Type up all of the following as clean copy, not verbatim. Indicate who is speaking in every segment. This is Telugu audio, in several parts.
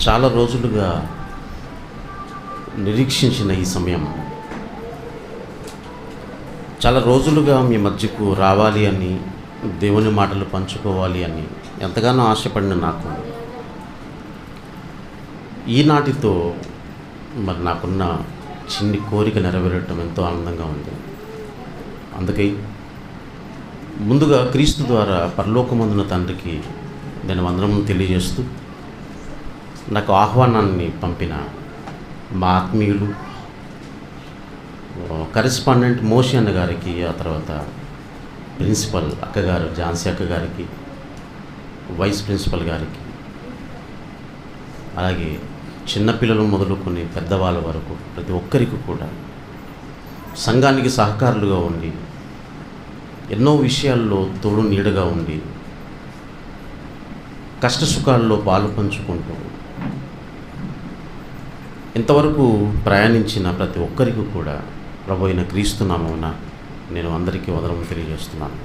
Speaker 1: చాలా రోజులుగా నిరీక్షించిన ఈ సమయం, చాలా రోజులుగా మీ మధ్యకు రావాలి అని, దేవుని మాటలు పంచుకోవాలి అని ఎంతగానో ఆశపడిన నాకు ఈనాటితో మరి నాకున్న చిన్ని కోరిక నెరవేరటం ఎంతో ఆనందంగా ఉంది. అందుకే ముందుగా క్రీస్తు ద్వారా పరలోకమందున తండ్రికి నేను వందనములు తెలియజేస్తూ, నాకు ఆహ్వానాన్ని పంపిన మా ఆత్మీయులు కరెస్పాండెంట్ మోషి అన్న గారికి, ఆ తర్వాత ప్రిన్సిపల్ అక్కగారు ఝాన్సీ అక్క గారికి, వైస్ ప్రిన్సిపల్ గారికి, అలాగే చిన్నపిల్లలు మొదలుకొని పెద్దవాళ్ళ వరకు ప్రతి ఒక్కరికి కూడా సంఘానికి సహకారులుగా ఉండి ఎన్నో విషయాల్లో తోడు నీడగా ఉండి కష్టసుఖాల్లో పాలు పంచుకుంటూ ఇంతవరకు ప్రయాణించిన ప్రతి ఒక్కరికి కూడా ప్రభు అయిన క్రీస్తు నామమున నేను అందరికీ వందనములు తెలియజేస్తున్నాను.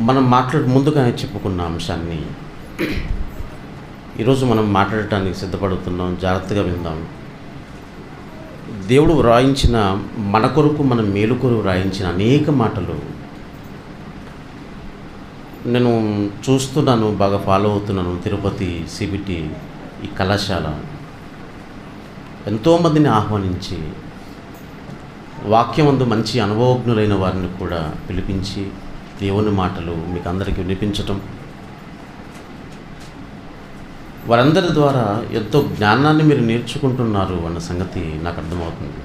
Speaker 1: మనం ముందుగానే చెప్పుకున్న అంశాన్ని ఈరోజు మనం మాట్లాడటానికి సిద్ధపడుతున్నాం. జాగ్రత్తగా విందాం. దేవుడు వ్రాయించిన, మన కొరకు మన మేలు కొరకు వ్రాయించిన అనేక మాటలు నేను చూస్తున్నాను, బాగా ఫాలో అవుతున్నాను. తిరుపతి సిబిటి ఈ కళాశాల ఎంతోమందిని ఆహ్వానించి వాక్యమందు మంచి అనుభవజ్ఞులైన వారిని కూడా పిలిపించి దేవుని మాటలు మీకు అందరికీ వినిపించటం, వారందరి ద్వారా ఎంతో జ్ఞానాన్ని మీరు నేర్చుకుంటున్నారు అన్న సంగతి నాకు అర్థమవుతుంది.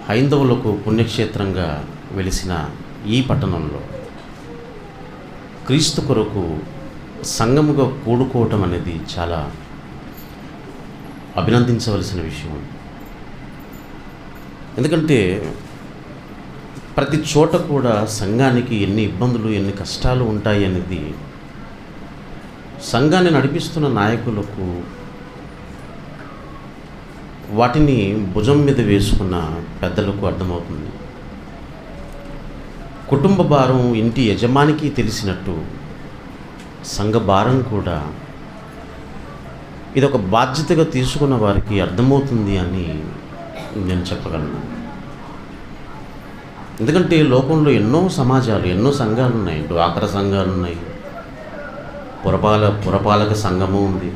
Speaker 1: హైందవులకు పుణ్యక్షేత్రంగా వెలిసిన ఈ పట్టణంలో క్రీస్తు కొరకు సంఘముగా కూడుకోవటం అనేది చాలా అభినందించవలసిన విషయం. ఎందుకంటే ప్రతి చోట కూడా సంఘానికి ఎన్ని ఇబ్బందులు, ఎన్ని కష్టాలు ఉంటాయి అనేది సంఘాన్ని నడిపిస్తున్న నాయకులకు, వాటిని భుజం మీద వేసుకున్న పెద్దలకు అర్థమవుతుంది. కుటుంబ భారం ఇంటి యజమానికి తెలిసినట్టు సంఘ భారం కూడా ఇది ఒక బాధ్యతగా తీసుకున్న వారికి అర్థమవుతుంది అని నేను చెప్పగలను. ఎందుకంటే లోకంలో ఎన్నో సమాజాలు, ఎన్నో సంఘాలు ఉన్నాయి. డ్వాక్రా సంఘాలు ఉన్నాయి, పురపాలక సంఘము ఉంది,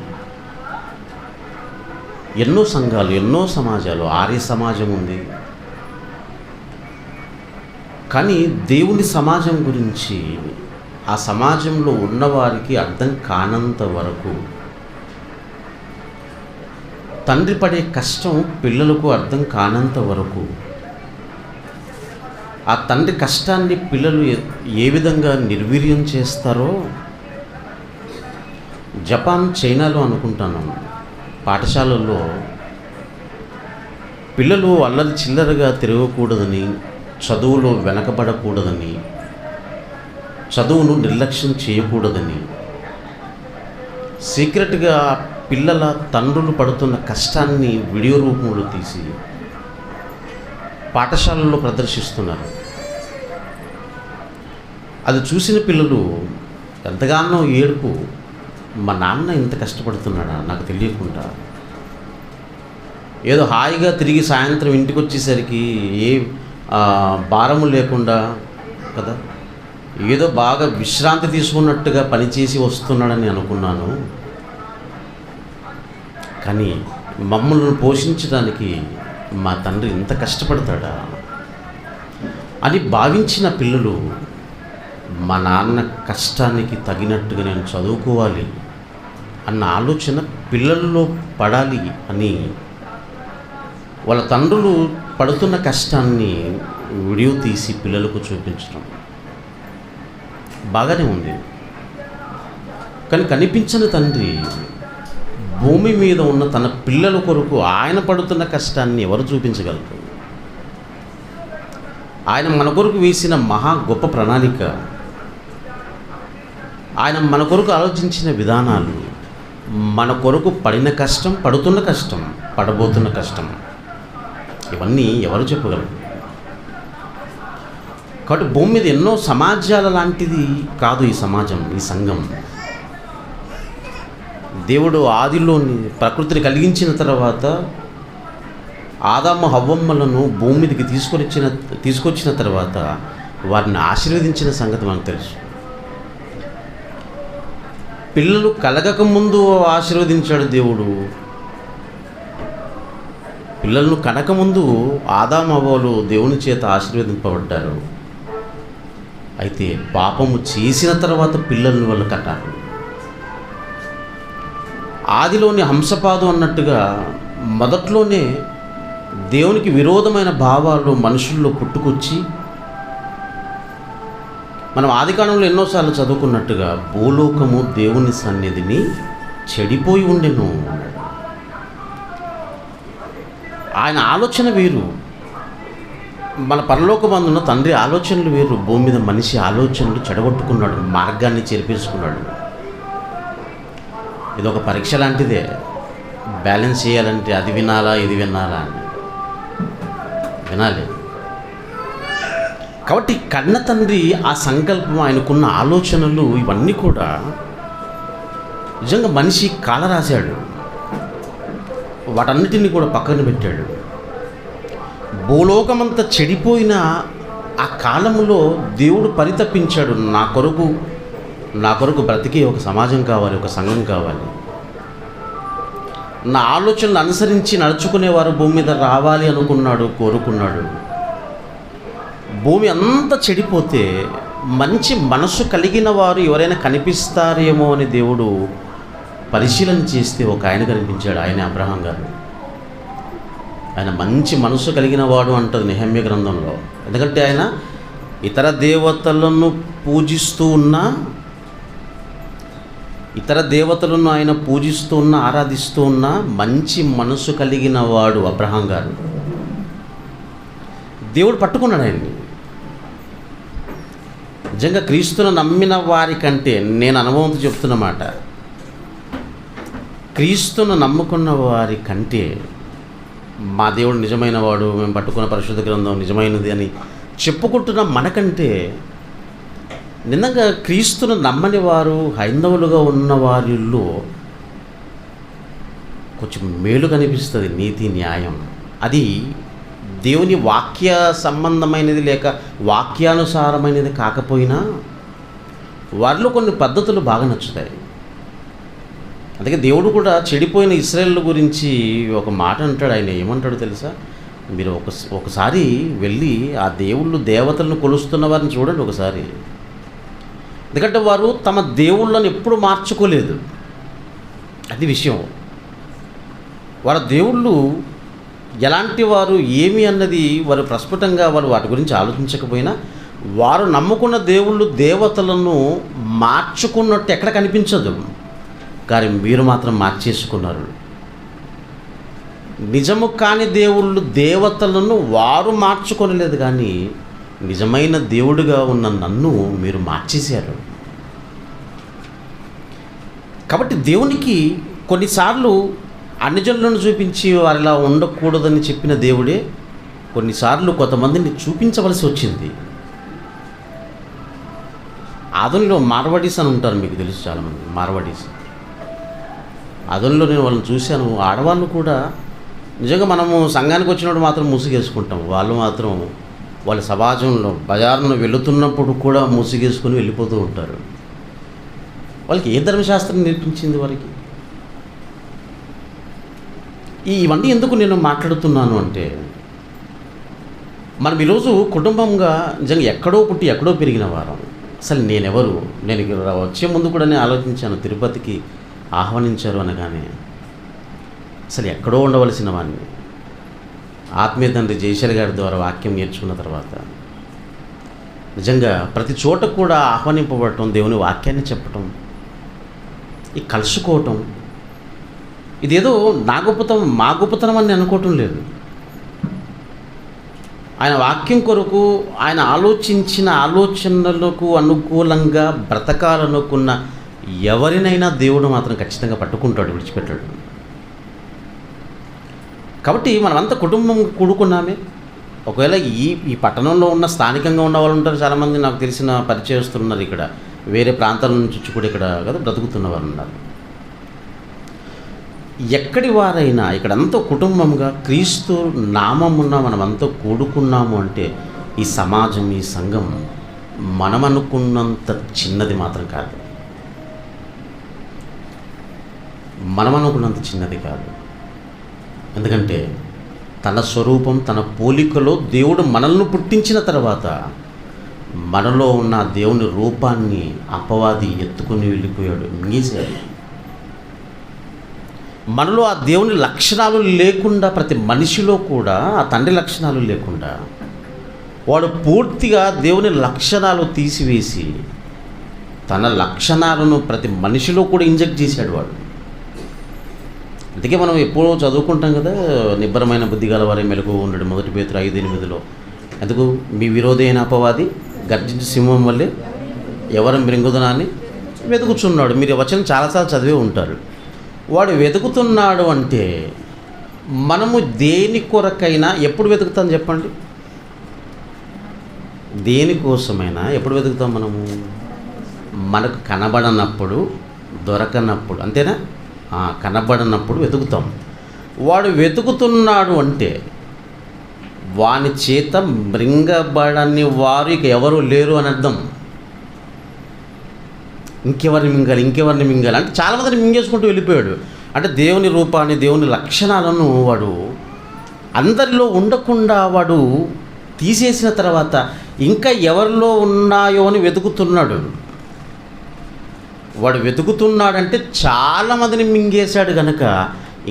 Speaker 1: ఎన్నో సంఘాలు, ఎన్నో సమాజాలు, ఆర్య సమాజం ఉంది. కానీ దేవుని సమాజం గురించి ఆ సమాజంలో ఉన్నవారికి అర్థం కానంత వరకు, తండ్రి పడే కష్టం పిల్లలకు అర్థం కానంత వరకు, ఆ తండ్రి కష్టాన్ని పిల్లలు ఏ విధంగా నిర్వీర్యం చేస్తారో, జపాన్, చైనాలో అనుకుంటాను పాఠశాలల్లో పిల్లలు అల్లరి చిల్లరగా తిరగకూడదని, చదువులో వెనకబడకూడదని, చదువును నిర్లక్ష్యం చేయకూడదని సీక్రెట్గా పిల్లల తండ్రులు పడుతున్న కష్టాన్ని వీడియో రూపంలో తీసి పాఠశాలల్లో ప్రదర్శిస్తున్నారు. అది చూసిన పిల్లలు ఎంతగానో ఏడుపు, మా నాన్న ఇంత కష్టపడుతున్నాడా నాకు తెలియకుండా, ఏదో హాయిగా తిరిగి సాయంత్రం ఇంటికి వచ్చేసరికి ఏ భారము లేకుండా కదా, ఏదో బాగా విశ్రాంతి తీసుకున్నట్టుగా పనిచేసి వస్తున్నాడని అనుకున్నాను. కానీ మమ్మల్ని పోషించడానికి మా తండ్రి ఇంత కష్టపడతాడా అని భావించిన పిల్లలు, మా నాన్న కష్టానికి తగినట్టుగా నేను చదువుకోవాలి అన్న ఆలోచన పిల్లల్లో పడాలి అని వాళ్ళ తండ్రులు పడుతున్న కష్టాన్ని వీడియో తీసి పిల్లలకు చూపించడం బాగానే ఉంది. కానీ కనిపించని తండ్రి భూమి మీద ఉన్న తన పిల్లల కొరకు ఆయన పడుతున్న కష్టాన్ని ఎవరు చూపించగలరు? ఆయన మన కొరకు వేసిన మహా గొప్ప ప్రణాళిక, ఆయన మన కొరకు ఆలోచించిన విధానాలు, మన కొరకు పడిన కష్టం, పడుతున్న కష్టం, పడబోతున్న కష్టం, ఇవన్నీ ఎవరు చెప్పగలరు? కాబట్టి భూమి మీద ఎన్నో సమాజాల లాంటిది కాదు ఈ సమాజం, ఈ సంఘం. దేవుడు ఆదిలోని ప్రకృతిని కలిగించిన తర్వాత ఆదాము హవ్వమ్మలను భూమి మీదకి తీసుకొచ్చిన తర్వాత వారిని ఆశీర్వదించిన సంగతి మనకు తెలుసు. పిల్లలు కలగకముందు ఆశీర్వదించాడు దేవుడు. పిల్లలను కనకముందు ఆదాము హవ్వలు దేవుని చేత ఆశీర్వదింపబడ్డారు. అయితే పాపము చేసిన తర్వాత పిల్లల్ని వాళ్ళు కట్టారు. ఆదిలోని హంసపాదు అన్నట్టుగా మొదట్లోనే దేవునికి విరోధమైన భావాలు మనుషుల్లో పుట్టుకొచ్చి, మనం ఆదికాండంలో ఎన్నోసార్లు చదువుకున్నట్టుగా భూలోకము దేవుని సన్నిధిని చెడిపోయి ఉండెను. ఆయన ఆలోచన వేరు, మన పరలోకమందున్న తండ్రి ఆలోచనలు వేరు. భూమి మీద మనిషి ఆలోచనలు చెడగొట్టుకున్నాడు, మార్గాన్ని చెరిపేసుకున్నాడు. ఇది ఒక పరీక్ష లాంటిదే. బ్యాలెన్స్ చేయాలంటే అది వినాలా ఇది వినాలా అని వినాలి. కాబట్టి కన్న తండ్రి ఆ సంకల్పం, ఆయనకున్న ఆలోచనలు ఇవన్నీ కూడా నిజంగా మనిషి కాల రాశాడు. వాటన్నిటిని కూడా పక్కన పెట్టాడు. భూలోకమంతా చెడిపోయిన ఆ కాలంలో దేవుడు పరితపించాడు, నా కొరకు బ్రతికే ఒక సమాజం కావాలి, ఒక సంఘం కావాలి, నా ఆలోచనలు అనుసరించి నడుచుకునేవారు భూమి మీద రావాలి అనుకున్నాడు, కోరుకున్నాడు. భూమి అంతా చెడిపోతే మంచి మనసు కలిగిన వారు ఎవరైనా కనిపిస్తారేమో అని దేవుడు పరిశీలన చేస్తే ఒక ఆయన కనిపించాడు. ఆయన అబ్రహాం గారు. ఆయన మంచి మనసు కలిగిన వాడు అంటుంది నెహెమ్యా గ్రంథంలో. ఎందుకంటే ఆయన ఇతర దేవతలను ఆయన పూజిస్తూ ఉన్న ఆరాధిస్తూ ఉన్న మంచి మనసు కలిగిన వాడు అబ్రహాం గారు. దేవుడు పట్టుకున్నాడు ఆయన్ని. నిజంగా క్రీస్తును నమ్మిన వారి కంటే, నేను అనుభవంతో చెప్తున్నమాట, క్రీస్తును నమ్ముకున్న వారి కంటే మా దేవుడు నిజమైన వాడు, మేము పట్టుకున్న పరిశుద్ధ గ్రంథం నిజమైనది అని చెప్పుకుంటున్న మనకంటే నిజంగా క్రీస్తును నమ్మని వారు, హైందవులుగా ఉన్న వారిలో కొంచెం మేలు కనిపిస్తుంది. నీతి, న్యాయం, అది దేవుని వాక్య సంబంధమైనది లేక వాక్యానుసారమైనది కాకపోయినా వారిలో కొన్ని పద్ధతులు బాగా నచ్చుతాయి. అందుకే దేవుడు కూడా చెడిపోయిన ఇశ్రాయేలు గురించి ఒక మాట అంటాడు. ఆయన ఏమంటాడు తెలుసా? మీరు ఒకసారి వెళ్ళి ఆ దేవతలను కొలుస్తున్న వారిని చూడండి ఒకసారి. ఎందుకంటే వారు తమ దేవుళ్ళను ఎప్పుడు మార్చుకోలేదు. అది విషయం. వారి దేవుళ్ళు ఎలాంటి వారు ఏమి అన్నది వారు ప్రస్ఫుటంగా వాటి గురించి ఆలోచించకపోయినా, వారు నమ్ముకున్న దేవుళ్ళు దేవతలను మార్చుకున్నట్టు ఎక్కడ కనిపించదు. కానీ మీరు మాత్రం మార్చేసుకున్నారు. నిజము కాని దేవుళ్ళు దేవతలను వారు మార్చుకోలేదు, కానీ నిజమైన దేవుడిగా ఉన్న నన్ను మీరు మార్చేశారు. కాబట్టి దేవునికి కొన్నిసార్లు అన్యజనులను చూపించి వారిలా ఉండకూడదని చెప్పిన దేవుడే కొన్నిసార్లు కొంతమందిని చూపించవలసి వచ్చింది. ఆదోనిలో మార్వాడీస్ అని ఉంటారు, మీకు తెలుసు చాలామంది మార్వాడీస్. ఆదోనిలో నేను వాళ్ళని చూశాను. ఆడవాళ్ళు కూడా నిజంగా మనము సంఘానికి వచ్చినప్పుడు మాత్రం ముసుగేసుకుంటాం. వాళ్ళు మాత్రం వాళ్ళ సమాజంలో బజారును వెళుతున్నప్పుడు కూడా ముసుగేసుకొని వెళ్ళిపోతూ ఉంటారు. వాళ్ళకి ఏ ధర్మశాస్త్రం నేర్పించింది వారికి? ఇవన్నీ ఎందుకు నేను మాట్లాడుతున్నాను అంటే, మనం ఈరోజు కుటుంబంగా నిజంగా ఎక్కడో పుట్టి ఎక్కడో పెరిగిన వారం. అసలు నేనెవరు? నేను వచ్చే ముందు కూడా నేను ఆలోచించాను, తిరుపతికి ఆహ్వానించారు అనగానే అసలు ఎక్కడో ఉండవలసిన వాడిని ఆత్మీయ తండ్రి జయశల్ గారి ద్వారా వాక్యం నేర్చుకున్న తర్వాత నిజంగా ప్రతి చోట కూడా ఆహ్వానింపబడటం, దేవుని వాక్యాన్ని చెప్పటం, ఈ కలుసుకోవటం, ఇదేదో నా గొప్పతనం మా గొప్పతనం అని అనుకోవటం లేదు. ఆయన వాక్యం కొరకు ఆయన ఆలోచించిన ఆలోచనలకు అనుకూలంగా బ్రతకాలనుకున్న ఎవరినైనా దేవుడు మాత్రం ఖచ్చితంగా పట్టుకుంటాడు, విడిచిపెట్టాడు. కాబట్టి మనమంతా కుటుంబం కూడుకున్నామే. ఒకవేళ ఈ పట్టణంలో ఉన్న స్థానికంగా ఉన్న వాళ్ళు ఉంటారు, చాలామంది నాకు తెలిసిన పరిచయస్తున్నారు, ఇక్కడ వేరే ప్రాంతాల నుంచి కూడా ఇక్కడ కదా బ్రతుకుతున్న వాళ్ళు ఉన్నారు. ఎక్కడి వారైనా ఇక్కడంతా కుటుంబంగా క్రీస్తు నామమున్న మనమంతా కూడుకున్నాము అంటే ఈ సమాజం, ఈ సంఘం మనం అనుకున్నంత చిన్నది మాత్రం కాదు. మనం అనుకున్నంత చిన్నది కాదు. ఎందుకంటే తన స్వరూపం, తన పోలికలో దేవుడు మనల్ని పుట్టించిన తర్వాత మనలో ఉన్న దేవుని రూపాన్ని అపవాది ఎత్తుకుని వెళ్ళిపోయాడు, మింగేశాడు. మనలో ఆ దేవుని లక్షణాలు లేకుండా, ప్రతి మనిషిలో కూడా ఆ తండ్రి లక్షణాలు లేకుండా వాడు పూర్తిగా దేవుని లక్షణాలు తీసివేసి తన లక్షణాలను ప్రతి మనిషిలో కూడా ఇంజెక్ట్ చేశాడు వాడు. అందుకే మనం ఎప్పుడో చదువుకుంటాం కదా, నిబ్బరమైన బుద్ధి గలవారే మెలకు ఉండడు, 1 పేతురు 5:8. ఎందుకు? మీ విరోధి అయిన అపవాది గర్జించి సింహం వల్లే ఎవరు మృంగుదనాన్ని వెతుకుతున్నాడు. మీరు వచనం చాలాసార్లు చదివే ఉంటారు. వాడు వెతుకుతున్నాడు అంటే మనము దేని కొరకైనా ఎప్పుడు వెతుకుతాం చెప్పండి? దేనికోసమైనా ఎప్పుడు వెతుకుతాం మనము? మనకు కనబడనప్పుడు, దొరకనప్పుడు, అంతేనా? కనబడనప్పుడు వెతుకుతాం. వాడు వెతుకుతున్నాడు అంటే వాని చేత మృంగబడని వారు ఇక ఎవరు లేరు అని అర్థం. ఇంకెవరిని మింగాలి అంటే చాలామందిని మింగేసుకుంటూ వెళ్ళిపోయాడు. అంటే దేవుని రూపాన్ని, దేవుని లక్షణాలను వాడు అందరిలో ఉండకుండా వాడు తీసేసిన తర్వాత ఇంకా ఎవరిలో ఉన్నాయో అని వెతుకుతున్నాడు. వాడు వెతుకుతున్నాడంటే చాలామందిని మింగేశాడు కనుక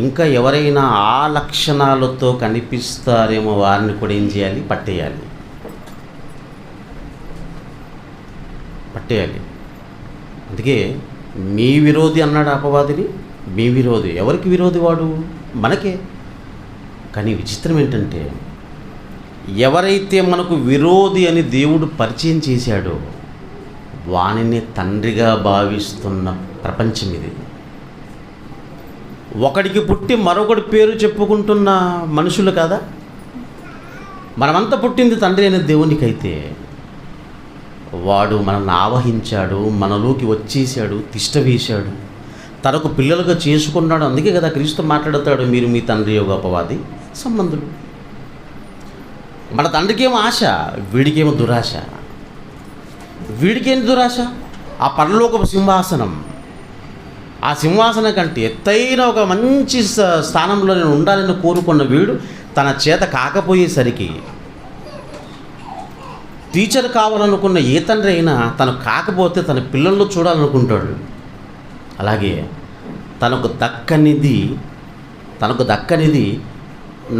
Speaker 1: ఇంకా ఎవరైనా ఆ లక్షణాలతో కనిపిస్తారేమో వారిని కూడా ఏం చేయాలి? పట్టేయాలి. అందుకే మీ విరోధి అన్నాడు అపవాదిని. మీ విరోధి. ఎవరికి విరోధి? వాడు మనకే. కానీ విచిత్రం ఏంటంటే ఎవరైతే మనకు విరోధి అని దేవుడు పరిచయం చేశాడో వానిని తండ్రిగా భావిస్తున్న ప్రపంచం ఇది. ఒకడికి పుట్టి మరొకటి పేరు చెప్పుకుంటున్న మనుషులు కదా. మనమంతా పుట్టింది తండ్రి అయిన దేవునికైతే వాడు మనల్ని ఆవహించాడు, మనలోకి వచ్చేసాడు, తిష్ట వేశాడు, తనకు పిల్లలుగా చేసుకున్నాడు. అందుకే కదా క్రీస్తు మాట్లాడతాడు, మీరు మీ తండ్రి యొక్క అపవాది సంబంధులు. మన తండ్రికేమో ఆశ, వీడికేమో దురాశ. వీడికేం దురాశ? ఆ పరలోకపు సింహాసనం. ఆ సింహాసనం కంటే ఎత్తైన ఒక మంచి స్థానంలో నేను ఉండాలని కోరుకున్న వీడు తన చేత కాకపోయేసరికి, టీచర్ కావాలనుకున్న ఏ తండ్రి అయినా తను కాకపోతే తన పిల్లల్లో చూడాలనుకుంటాడు. అలాగే తనకు దక్కనిది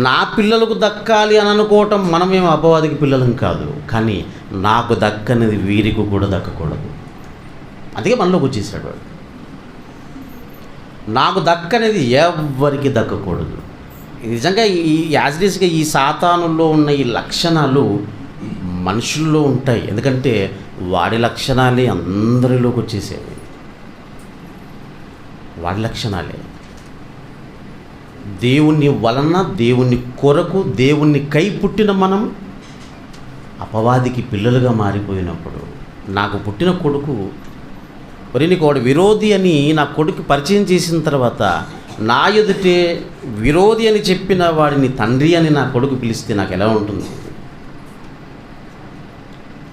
Speaker 1: నా పిల్లలకు దక్కాలి అని అనుకోవటం మనమేమో అపవాదికి పిల్లలం కాదు. కానీ నాకు దక్కనిది వీరికి కూడా దక్కకూడదు. అందుకే మనలోకి వచ్చేసాడు వాడు. నాకు దక్కనిది ఎవరికి దక్కకూడదు. నిజంగా ఈ యాజ్రీస్గా ఈ సాతానుల్లో ఉన్న ఈ లక్షణాలు మనుషుల్లో ఉంటాయి. ఎందుకంటే వాడి లక్షణాలే అందరిలోకి వచ్చేసేవి. వాడి లక్షణాలే దేవుని వలన, దేవుని కొరకు, దేవుని కై పుట్టిన మనం అపవాదికి పిల్లలుగా మారిపోయినప్పుడు, నాకు పుట్టిన కొడుకు నీకు వాడు విరోధి అని నా కొడుకు పరిచయం చేసిన తర్వాత నా ఎదుటే విరోధి అని చెప్పిన వాడిని తండ్రి అని నా కొడుకు పిలిస్తే నాకు ఎలా ఉంటుంది?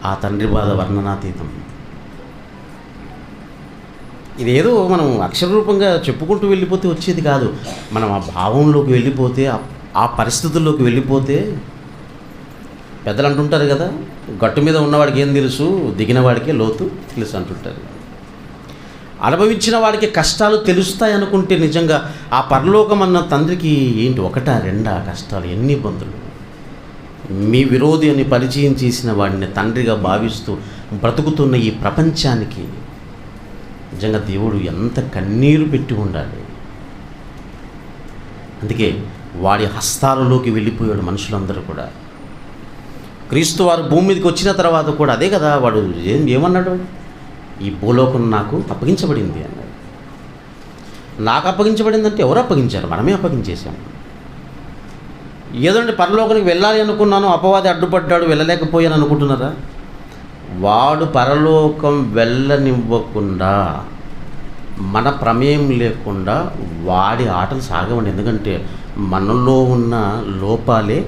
Speaker 1: ఆ తండ్రి బాధ వర్ణనాతీతం. ఇదేదో మనం అక్షరరూపంగా చెప్పుకుంటూ వెళ్ళిపోతే వచ్చేది కాదు. మనం ఆ భావంలోకి వెళ్ళిపోతే, ఆ పరిస్థితుల్లోకి వెళ్ళిపోతే, పెద్దలు అంటుంటారు కదా, గట్టు మీద ఉన్నవాడికి ఏం తెలుసు, దిగిన వాడికే లోతు తెలుసు అంటుంటారు. అనుభవించిన వాడికి కష్టాలు తెలుస్తాయి అనుకుంటే నిజంగా ఆ పరలోకం అన్న తండ్రికి ఏంటి, 1, 2 కష్టాలు, ఎన్ని ఇబ్బందులు. మీ విరోధి అని పరిచయం చేసిన వాడిని తండ్రిగా భావిస్తూ బ్రతుకుతున్న ఈ ప్రపంచానికి నిజంగా దేవుడు ఎంత కన్నీరు పెట్టి ఉండాలి. అందుకే వాడి హస్తాలలోకి వెళ్ళిపోయాడు మనుషులందరూ కూడా. క్రీస్తు వారు భూమి మీదకి వచ్చిన తర్వాత కూడా అదే కదా, వాడు ఏమన్నాడు? ఈ భూలోకం నాకు అప్పగించబడింది అన్నాడు. నాకు అప్పగించబడిందంటే ఎవరు అప్పగించారు? మనమే అప్పగించేశాము. ఏదంటే పరలోకానికి వెళ్ళాలి అనుకున్నాను, అపవాది అడ్డుపడ్డాడు, వెళ్ళలేకపోయాను అనుకుంటున్నారా? వాడు పరలోకం వెళ్ళనివ్వకుండా మన ప్రమేయం లేకుండా వాడి ఆటలు సాగవండి. ఎందుకంటే మనలో ఉన్న లోపాలే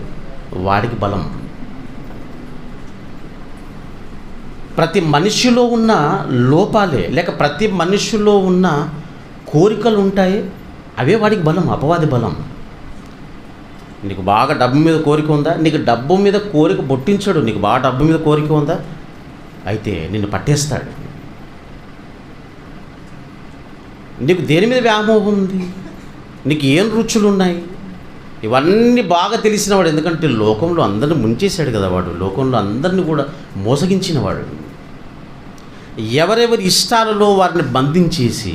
Speaker 1: వాడికి బలం. ప్రతి మనిషిలో ఉన్న లోపాలే, లేక ప్రతి మనిషిలో ఉన్న కోరికలు ఉంటాయి, అవే వాడికి బలం, అపవాది బలం. నీకు బాగా డబ్బు మీద కోరిక ఉందా? నీకు డబ్బు మీద కోరిక పుట్టించాడు. నీకు బాగా డబ్బు మీద కోరిక ఉందా? అయితే నిన్ను పట్టేస్తాడు. నీకు దేని మీద వ్యామోహం ఉంది? నీకు ఏం రుచులు ఉన్నాయి? ఇవన్నీ బాగా తెలిసినవాడు. ఎందుకంటే లోకంలో అందరిని ముంచేశాడు కదా వాడు. లోకంలో అందరిని కూడా మోసగించినవాడు. ఎవరెవరి ఇష్టాలలో వారిని బంధించేసి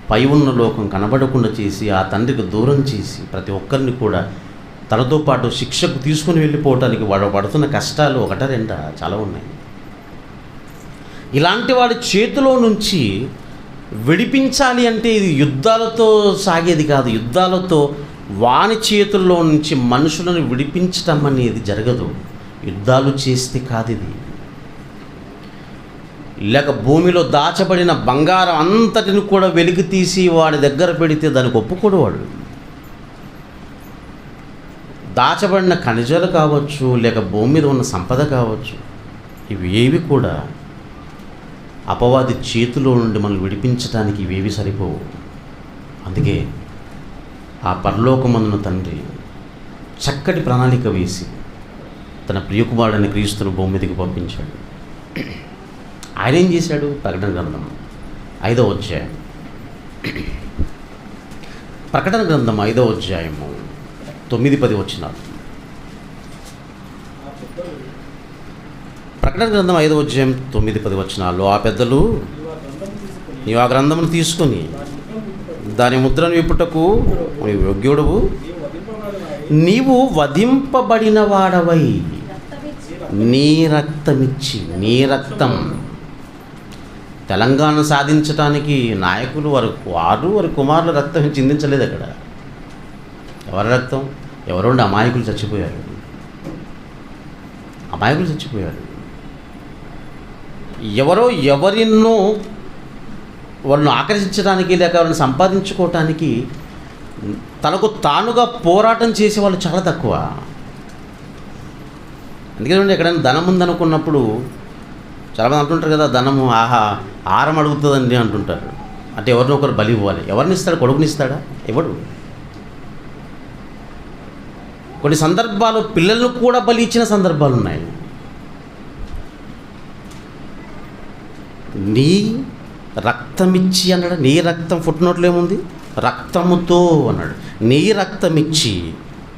Speaker 1: పై ఉన్న లోకం కనబడకుండా చేసి ఆ తండ్రికి దూరం చేసి ప్రతి ఒక్కరిని కూడా తనతో పాటు శిక్షకు తీసుకుని వెళ్ళిపోవటానికి వాడు పడుతున్న కష్టాలు ఒకటా రెండా చాలా ఉన్నాయి. ఇలాంటి వాడి చేతిలో నుంచి విడిపించాలి అంటే ఇది యుద్ధాలతో సాగేది కాదు. యుద్ధాలతో వాని చేతుల్లో నుంచి మనుషులను విడిపించటం అనేది జరగదు. యుద్ధాలు చేస్తే కాదు ఇది. లేక భూమిలో దాచబడిన బంగారం అంతటిని కూడా వెలికి తీసి వాడి దగ్గర పెడితే దానికి ఒప్పుకోడు వాడు. దాచబడిన ఖనిజాలు కావచ్చు, లేక భూమి మీద ఉన్న సంపద కావచ్చు, ఇవి ఏవి కూడా అపవాది చేతిలో నుండి మనం విడిపించడానికి ఇవేవి సరిపోవు. అందుకే ఆ పరలోకమందున తండ్రి చక్కటి ప్రణాళిక వేసి తన ప్రియకుమారుడైన క్రీస్తును భూమి మీదకి పంపించాడు. ఆయన ఏం చేశాడు? ప్రకటన గ్రంథం 5వ అధ్యాయం, ప్రకటన గ్రంథం 5వ అధ్యాయము 9-10 వచనాలు. ప్రకటన గ్రంథం 5వ అధ్యాయం 9-10 వచనాల్లో, ఆ పెద్దలు నీవు ఆ గ్రంథమును తీసుకొని దాని ముద్రను విప్పుటకు నీవు యోగ్యుడవు, నీవు వధింపబడిన వాడవై నీ రక్తమిచ్చి, నీ రక్తం. తెలంగాణ సాధించడానికి నాయకులు వారి కుమారుల రక్తం చిందించలేదు. అక్కడ ఎవరి రక్తం? ఎవరో అమాయకులు చచ్చిపోయారు. ఎవరో ఎవరిన్నో వాళ్ళను ఆకర్షించడానికి లేక వాళ్ళని సంపాదించుకోవటానికి తనకు తానుగా పోరాటం చేసే వాళ్ళు చాలా తక్కువ. అందుకే ఎక్కడైనా ధనం ఉందనుకున్నప్పుడు చాలామంది అంటుంటారు కదా, ధనము ఆహారం అడుగుతుందండి అంటుంటారు. అంటే ఎవరినో ఒకరు బలి ఇవ్వాలి. ఎవరిని ఇస్తాడు? కొడుకుని ఇస్తాడా? ఎవడు? కొన్ని సందర్భాలు పిల్లలను కూడా బలి ఇచ్చిన సందర్భాలు ఉన్నాయి. నీ రక్తమిచ్చి అన్నాడు. నీ రక్తం ఫుట్నోట్లో ఏముంది? రక్తముతో అన్నాడు. నీ రక్తమిచ్చి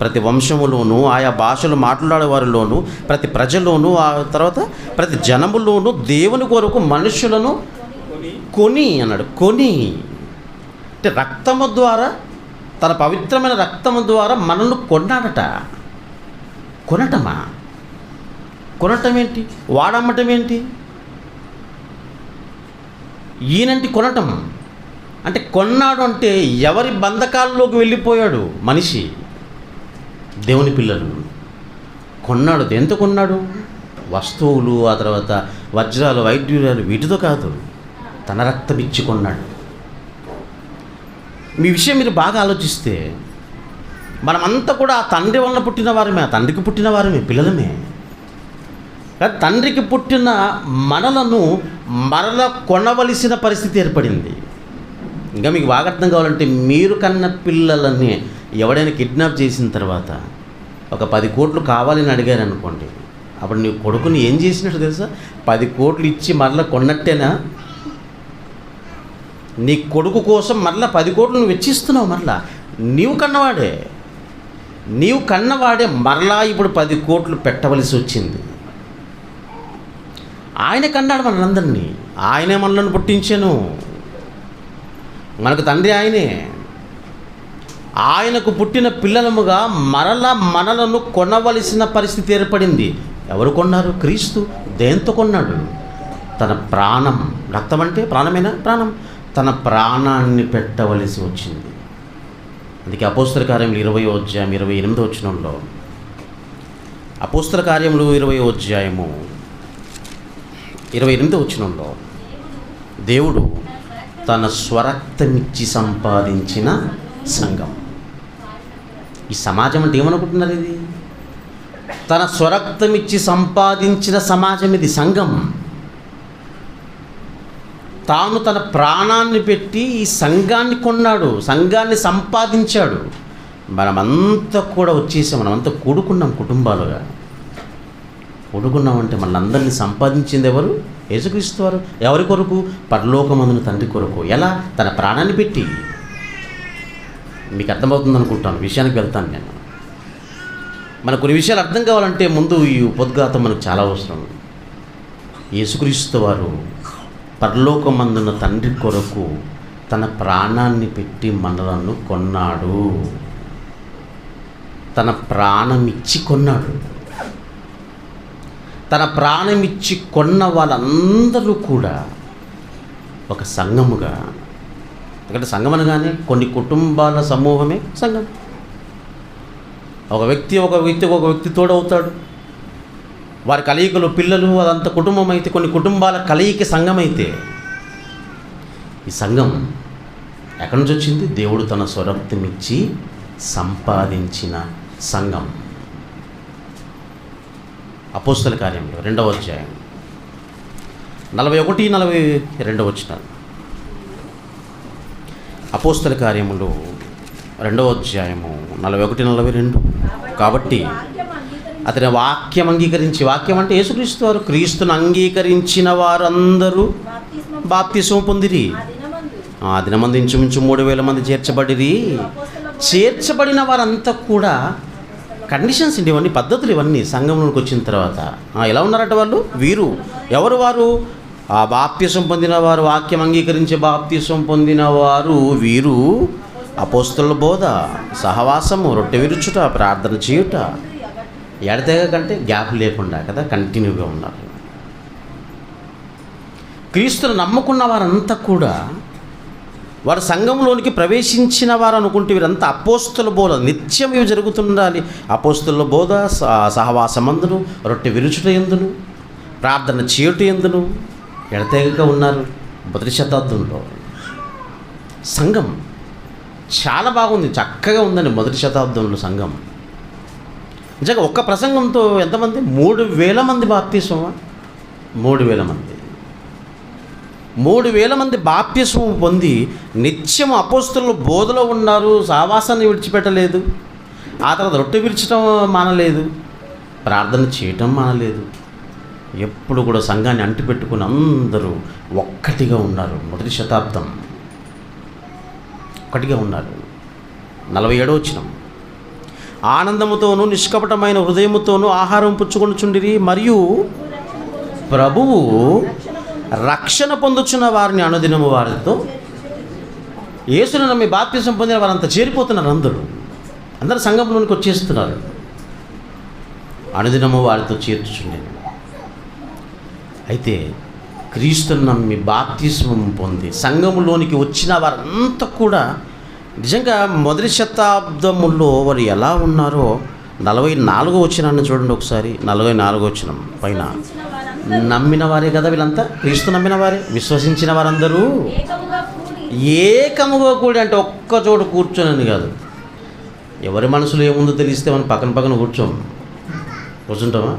Speaker 1: ప్రతి వంశములోనూ, ఆయా భాషలు మాట్లాడే వారిలోనూ, ప్రతి ప్రజలోనూ, ఆ తర్వాత ప్రతి జనములోనూ దేవుని కొరకు మనుషులను కొని అన్నాడు. కొని అంటే రక్తము ద్వారా, తన పవిత్రమైన రక్తము ద్వారా మనల్ని కొన్నాడట. కొనటమా? కొనటం ఏంటి? వాడమ్మటం ఏంటి? ఈయనంటి కొనటం అంటే, కొన్నాడు అంటే ఎవరి బంధకాల్లోకి వెళ్ళిపోయాడు మనిషి? దేవుని పిల్లలు కొన్నాడు. ఎంత కొన్నాడు? వస్తువులు, ఆ తర్వాత వజ్రాలు, వైడ్యూర్యాలు, వీటితో కాదు, తన రక్తం ఇచ్చి కొన్నాడు. మీ విషయం మీరు బాగా ఆలోచిస్తే మనమంతా కూడా ఆ తండ్రి వలన పుట్టిన వారమే, ఆ తండ్రికి పుట్టిన వారమే, పిల్లలమే. కానీ తండ్రికి పుట్టిన మనలను మరల కొనవలసిన పరిస్థితి ఏర్పడింది. ఇంకా మీకు బాగా అర్థం కావాలంటే, మీరు కన్న పిల్లలని ఎవడైనా కిడ్నాప్ చేసిన తర్వాత ఒక 10 కోట్లు కావాలని అడిగారు అనుకోండి, అప్పుడు నీ కొడుకుని ఏం చేసినట్టు తెలుసా? 10 కోట్లు ఇచ్చి మరలా కొన్నట్టేనా? నీ కొడుకు కోసం మరలా 10 కోట్లు నువ్వు వెచ్చిస్తున్నావు. మరలా నీవు కన్నవాడే మరలా ఇప్పుడు 10 కోట్లు పెట్టవలసి వచ్చింది. ఆయన కన్నాడు మనందరినీ. ఆయనే మనల్ని పుట్టించాను. మనకు తండ్రి ఆయనే. ఆయనకు పుట్టిన పిల్లలముగా మరలా మనలను కొనవలసిన పరిస్థితి ఏర్పడింది. ఎవరు కొన్నారు? క్రీస్తు. దేంతో కొన్నాడు? తన ప్రాణం. రక్తం అంటే ప్రాణమేనా? ప్రాణం. తన ప్రాణాన్ని పెట్టవలసి వచ్చింది. అందుకే అపోస్తల కార్యములు 20వ అధ్యాయం 28వ వచనంలో, అపోస్తల కార్యములు 20వ అధ్యాయము 28వ వచనంలో, దేవుడు తన స్వరక్తమిచ్చి సంపాదించిన సంఘం. ఈ సమాజం అంటే ఏమనుకుంటున్నారు? ఇది తన స్వరక్తమిచ్చి సంపాదించిన సమాజం, ఇది సంఘం. తాను తన ప్రాణాన్ని పెట్టి ఈ సంఘాన్ని కొన్నాడు, సంఘాన్ని సంపాదించాడు. మనమంతా కూడా వచ్చేసాం, మనమంతా కూడుకున్నాం, కుటుంబాలుగా కూడుకున్నామంటే మనందరినీ సంపాదించింది ఎవరు? యేసుక్రీస్తు వారు. ఎవరి కొరకు? పరలోకమందున తండ్రి కొరకు. ఎలా? తన ప్రాణాన్ని పెట్టి. మీకు అర్థమవుతుంది అనుకుంటాను, విషయానికి వెళ్తాను నేను. మనకు కొన్ని విషయాలు అర్థం కావాలంటే ముందు ఈ ఉపోద్ఘాతం మనకు చాలా అవసరం. యేసుక్రీస్తు వారు పరలోకమందున తండ్రి కొరకు తన ప్రాణాన్ని పెట్టి మనలను కొన్నాడు. తన ప్రాణమిచ్చి కొన్నాడు. తన ప్రాణమిచ్చి కొన్న వాళ్ళందరూ కూడా ఒక సంఘముగా, ఎందుకంటే సంఘం అనగానే కొన్ని కుటుంబాల సమూహమే సంఘం. ఒక వ్యక్తి తోడవుతాడు. వారి కలయికలు, పిల్లలు, అదంతా కుటుంబం అయితే, కొన్ని కుటుంబాల కలయిక సంఘం అయితే, ఈ సంఘం ఎక్కడి నుంచి వచ్చింది? దేవుడు తన స్వరక్తమిచ్చి సంపాదించిన సంఘం. అపోస్తల కార్యంలో 2వ అధ్యాయం 41-42 వచనాలు. అపోస్తల కార్యములు 2వ అధ్యాయము 41-42. కాబట్టి అతని వాక్యం అంగీకరించి, వాక్యం అంటే యేసుక్రీస్తు వారు, క్రీస్తును అంగీకరించిన వారందరూ బాప్తిస్మం పొందిరి. ఆ దినమందు ఇంచుమించు 3,000 మంది చేర్చబడిరి. చేర్చబడిన వారంతా కూడా కండిషన్స్ అండి, ఇవన్నీ పద్ధతులు, ఇవన్నీ సంఘంలోకి వచ్చిన తర్వాత ఎలా ఉన్నారట వాళ్ళు? వీరు ఎవరు? వారు ఆ బాప్తిస్మం పొందిన వారు, వాక్యం అంగీకరించి బాప్తిస్మం పొందిన వారు. వీరు అపోస్తలుల బోధ, సహవాసము, రొట్టె విరుచుట, ప్రార్థన చేయుట, ఎడతెగకంటే గ్యాప్ లేకుండా కదా, కంటిన్యూగా ఉన్నారు. క్రీస్తును నమ్ముకున్న వారంతా కూడా వారు సంఘంలోనికి ప్రవేశించిన వారు అనుకుంటే వీరంతా అపోస్తలుల బోధ, నిత్యం ఇవి జరుగుతుండాలి. అపోస్తలుల బోధ, సహవాసమందును, రొట్టె విరుచుట ఎందును, ప్రార్థన చేయుట ఎందును ఎడతెగక ఉన్నారు. 1వ శతాబ్దంలో సంఘం చాలా బాగుంది, చక్కగా ఉందండి. 1వ శతాబ్దంలో సంఘం నిజంగా ఒక్క ప్రసంగంతో ఎంతమంది? 3,000 మంది బాప్తిస్మమా? 3,000 మంది. 3,000 మంది బాప్తిస్మం పొంది నిత్యం అపోస్తలుల బోధలో ఉన్నారు. సహవాసాన్ని విడిచిపెట్టలేదు. ఆ తర్వాత రొట్టె విరచడం మానలేదు, ప్రార్థన చేయటం మానలేదు. ఎప్పుడు కూడా సంఘాన్ని అంటిపెట్టుకుని అందరూ ఒక్కటిగా ఉన్నారు. 1వ శతాబ్దం ఒక్కటిగా ఉన్నారు. 47వ వచనం. ఆనందముతోనూ నిష్కపటమైన హృదయముతోనూ ఆహారం పుచ్చుకొనుచుండిరి, మరియు ప్రభువు రక్షణ పొందుచున్న వారిని అనుదినము వారితో, యేసును నమ్మి బాప్తిస్మం పొందిన వారంతా చేరిపోతున్నారు. అందరూ సంఘంలోనికి వచ్చేస్తున్నారు. అనుదినము వారితో చేర్చుచుండేది. అయితే క్రీస్తును నమ్మి బాప్తిస్మం పొంది సంఘములోనికి వచ్చిన వారంతా కూడా నిజంగా 1వ శతాబ్దములో వారు ఎలా ఉన్నారో 44వ వచనాన్ని చూడండి ఒకసారి. 44వ వచనం పైన, నమ్మిన వారే కదా వీళ్ళంతా, క్రీస్తు నమ్మిన వారే, విశ్వసించిన వారందరూ ఏకముగా కూడి, అంటే ఒక్క చోట కూర్చొని కాదు. ఎవరి మనసులో ఏముందో తెలిస్తే మనం పక్కన కూర్చుంటామా?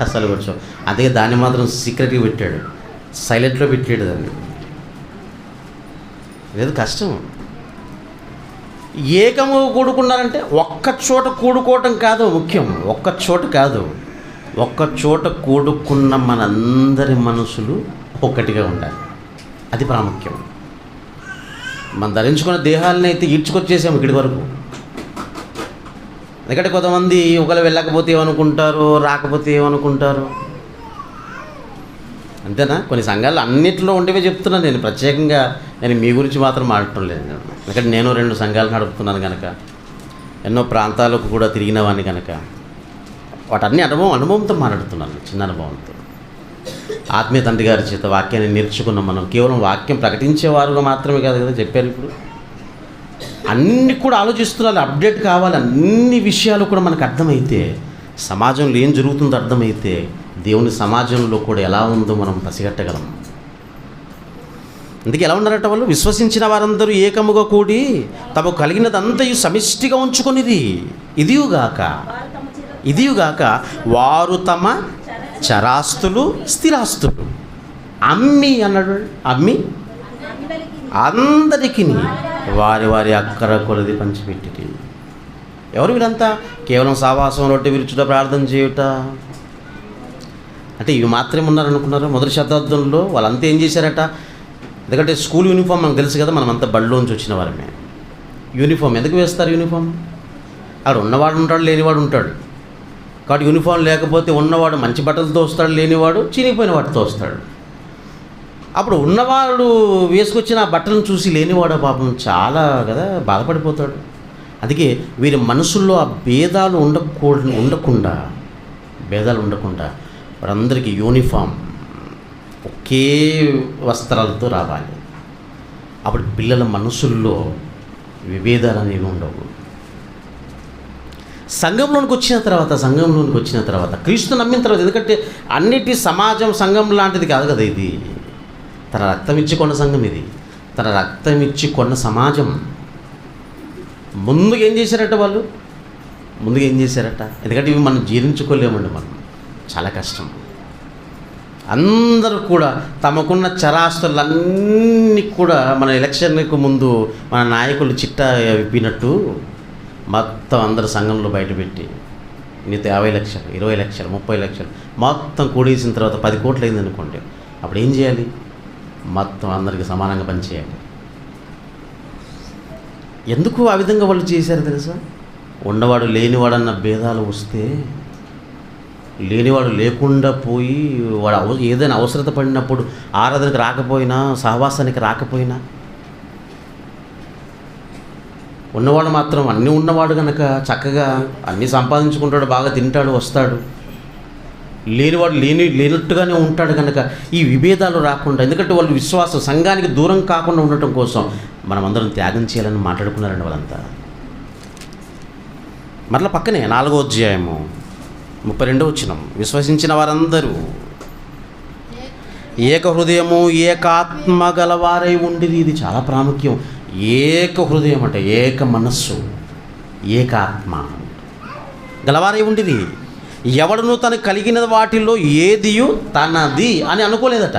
Speaker 1: అసలు కూర్చోం. అందుకే దాన్ని మాత్రం సీక్రెట్గా పెట్టాడు, సైలెంట్లో పెట్టాడు దాన్ని. లేదు, కష్టం. ఏకముగా కూడుకున్నారంటే ఒక్క చోట కూడుకోవటం కాదు ముఖ్యం, ఒక్క చోట కాదు, ఒక్క చోట కూడుకున్న మనందరి మనసులు ఒక్కటిగా ఉండాలి. అది ప్రాముఖ్యం. మనం ధరించుకున్న దేహాలని అయితే ఈడ్చుకొచ్చేసాము ఇక్కడి వరకు. ఎందుకంటే కొంతమంది ఒకవేళ వెళ్ళకపోతే ఏమనుకుంటారు, రాకపోతే ఏమనుకుంటారు, అంతేనా? కొన్ని సంఘాలు అన్నింటిలో ఉండేవే చెప్తున్నాను నేను. ప్రత్యేకంగా నేను మీ గురించి మాత్రం మాట్లాడటం లేదు. ఎందుకంటే నేను 2 సంఘాలు నడుపుతున్నాను కనుక, ఎన్నో ప్రాంతాలకు కూడా తిరిగిన వాడిని కనుక వాటన్ని అనుభవంతో మాట్లాడుతున్నాను, చిన్న అనుభవంతో. ఆత్మీయ తండ్రి గారి చేత వాక్యాన్ని నేర్చుకున్నాం మనం. కేవలం వాక్యం ప్రకటించేవారుగా మాత్రమే కాదు కదా చెప్పారు. ఇప్పుడు అన్నీ కూడా ఆలోచిస్తున్నారు, అప్డేట్ కావాలి. అన్ని విషయాలు కూడా మనకు అర్థమైతే, సమాజంలో ఏం జరుగుతుందో అర్థమైతే, దేవుని సమాజంలో కూడా ఎలా ఉందో మనం పసిగట్టగలం. అందుకే ఎలా ఉన్నారట వాళ్ళు? విశ్వసించిన వారందరూ ఏకముగా కూడి తమకు కలిగినదంతయు సమిష్టిగా ఉంచుకొనిది. ఇదియుగాక వారు తమ చరాస్తులు స్థిరాస్తులు అమ్మి అన్నాడు. అమ్మి అందరికీ వారి వారి అక్కర కొలది పంచిపెట్టి. ఎవరు వీళ్ళంతా? కేవలం సావాసం, రొట్టె విరుచుట, ప్రార్థన చేయుట అంటే ఇవి మాత్రమే ఉన్నారనుకున్నారు. మొదటి శతాబ్దంలో వాళ్ళంతా ఏం చేశారట? ఎందుకంటే స్కూల్ యూనిఫామ్ మనకు తెలుసు కదా, మనం అంతా బడిలోంచి వచ్చిన వారమే. యూనిఫామ్ ఎందుకు వేస్తారు? యూనిఫామ్ అక్కడ ఉన్నవాడు ఉంటాడు, లేనివాడు ఉంటాడు. కాబట్టి యూనిఫామ్ లేకపోతే ఉన్నవాడు మంచి బట్టలతో వస్తాడు, లేనివాడు చినిగిపోయిన వాటితో వస్తాడు. అప్పుడు ఉన్నవాడు వేసుకొచ్చిన ఆ బట్టలను చూసి లేనివాడు పాపం చాలా కదా బాధపడిపోతాడు. అందుకే వీరి మనసుల్లో ఆ భేదాలు ఉండకుండా వారందరికీ యూనిఫామ్ ఒకే వస్త్రాలతో రావాలి. అప్పుడు పిల్లల మనసుల్లో విభేదాలు అనేవి ఉండవు. సంఘంలోనికి వచ్చిన తర్వాత క్రీస్తు నమ్మిన తర్వాత, ఎందుకంటే అన్నిటి సమాజం సంఘం లాంటిది కాదు కదా ఇది. తన రక్తం ఇచ్చి కొన్న సంఘం ఇది, తన రక్తం ఇచ్చి కొన్న సమాజం. ముందుగా ఏం చేశారట వాళ్ళు? ఎందుకంటే ఇవి మనం జీర్ణించుకోలేమండి, మనం చాలా కష్టం. అందరూ కూడా తమకున్న చరాస్తులన్నీ కూడా మన ఎలక్షన్కు ముందు మన నాయకులు చిట్టా విప్పినట్టు మొత్తం అందరు సంఘంలో బయటపెట్టి, నీతో 50 లక్షలు, 20 లక్షలు, 30 లక్షలు మొత్తం కూడేసిన తర్వాత 10 కోట్లు అయిందనుకోండి, అప్పుడు ఏం చేయాలి? మొత్తం అందరికీ సమానంగా పనిచేయాలి. ఎందుకు ఆ విధంగా వాళ్ళు చేశారు తెలుసా? ఉన్నవాడు లేనివాడన్న భేదాలు వస్తే, లేనివాడు లేకుండా పోయి వాడు ఏదైనా అవసరత పడినప్పుడు ఆరాధనకు రాకపోయినా, సహవాసానికి రాకపోయినా, ఉన్నవాడు మాత్రం అన్నీ ఉన్నవాడు కనుక చక్కగా అన్నీ సంపాదించుకుంటాడు, బాగా తింటాడు, వస్తాడు. లేనివాడు లేనట్టుగానే ఉంటాడు కనుక ఈ విభేదాలు రాకుండా, ఎందుకంటే వాళ్ళు విశ్వాసం సంఘానికి దూరం కాకుండా ఉండటం కోసం మనమందరం త్యాగం చేయాలని మాట్లాడుకున్నారండి వాళ్ళంతా. మరలా పక్కనే 4వ అధ్యాయము 32వ వచనం, విశ్వసించిన వారందరూ ఏక హృదయము ఏకాత్మ గలవారై ఉండిరి. ఇది చాలా ప్రాముఖ్యం. ఏక హృదయం అంటే ఏక మనస్సు, ఏకాత్మ గలవారై ఉండిరి. ఎవడును తనకు కలిగిన వాటిల్లో ఏదియు తనది అని అనుకోలేదట.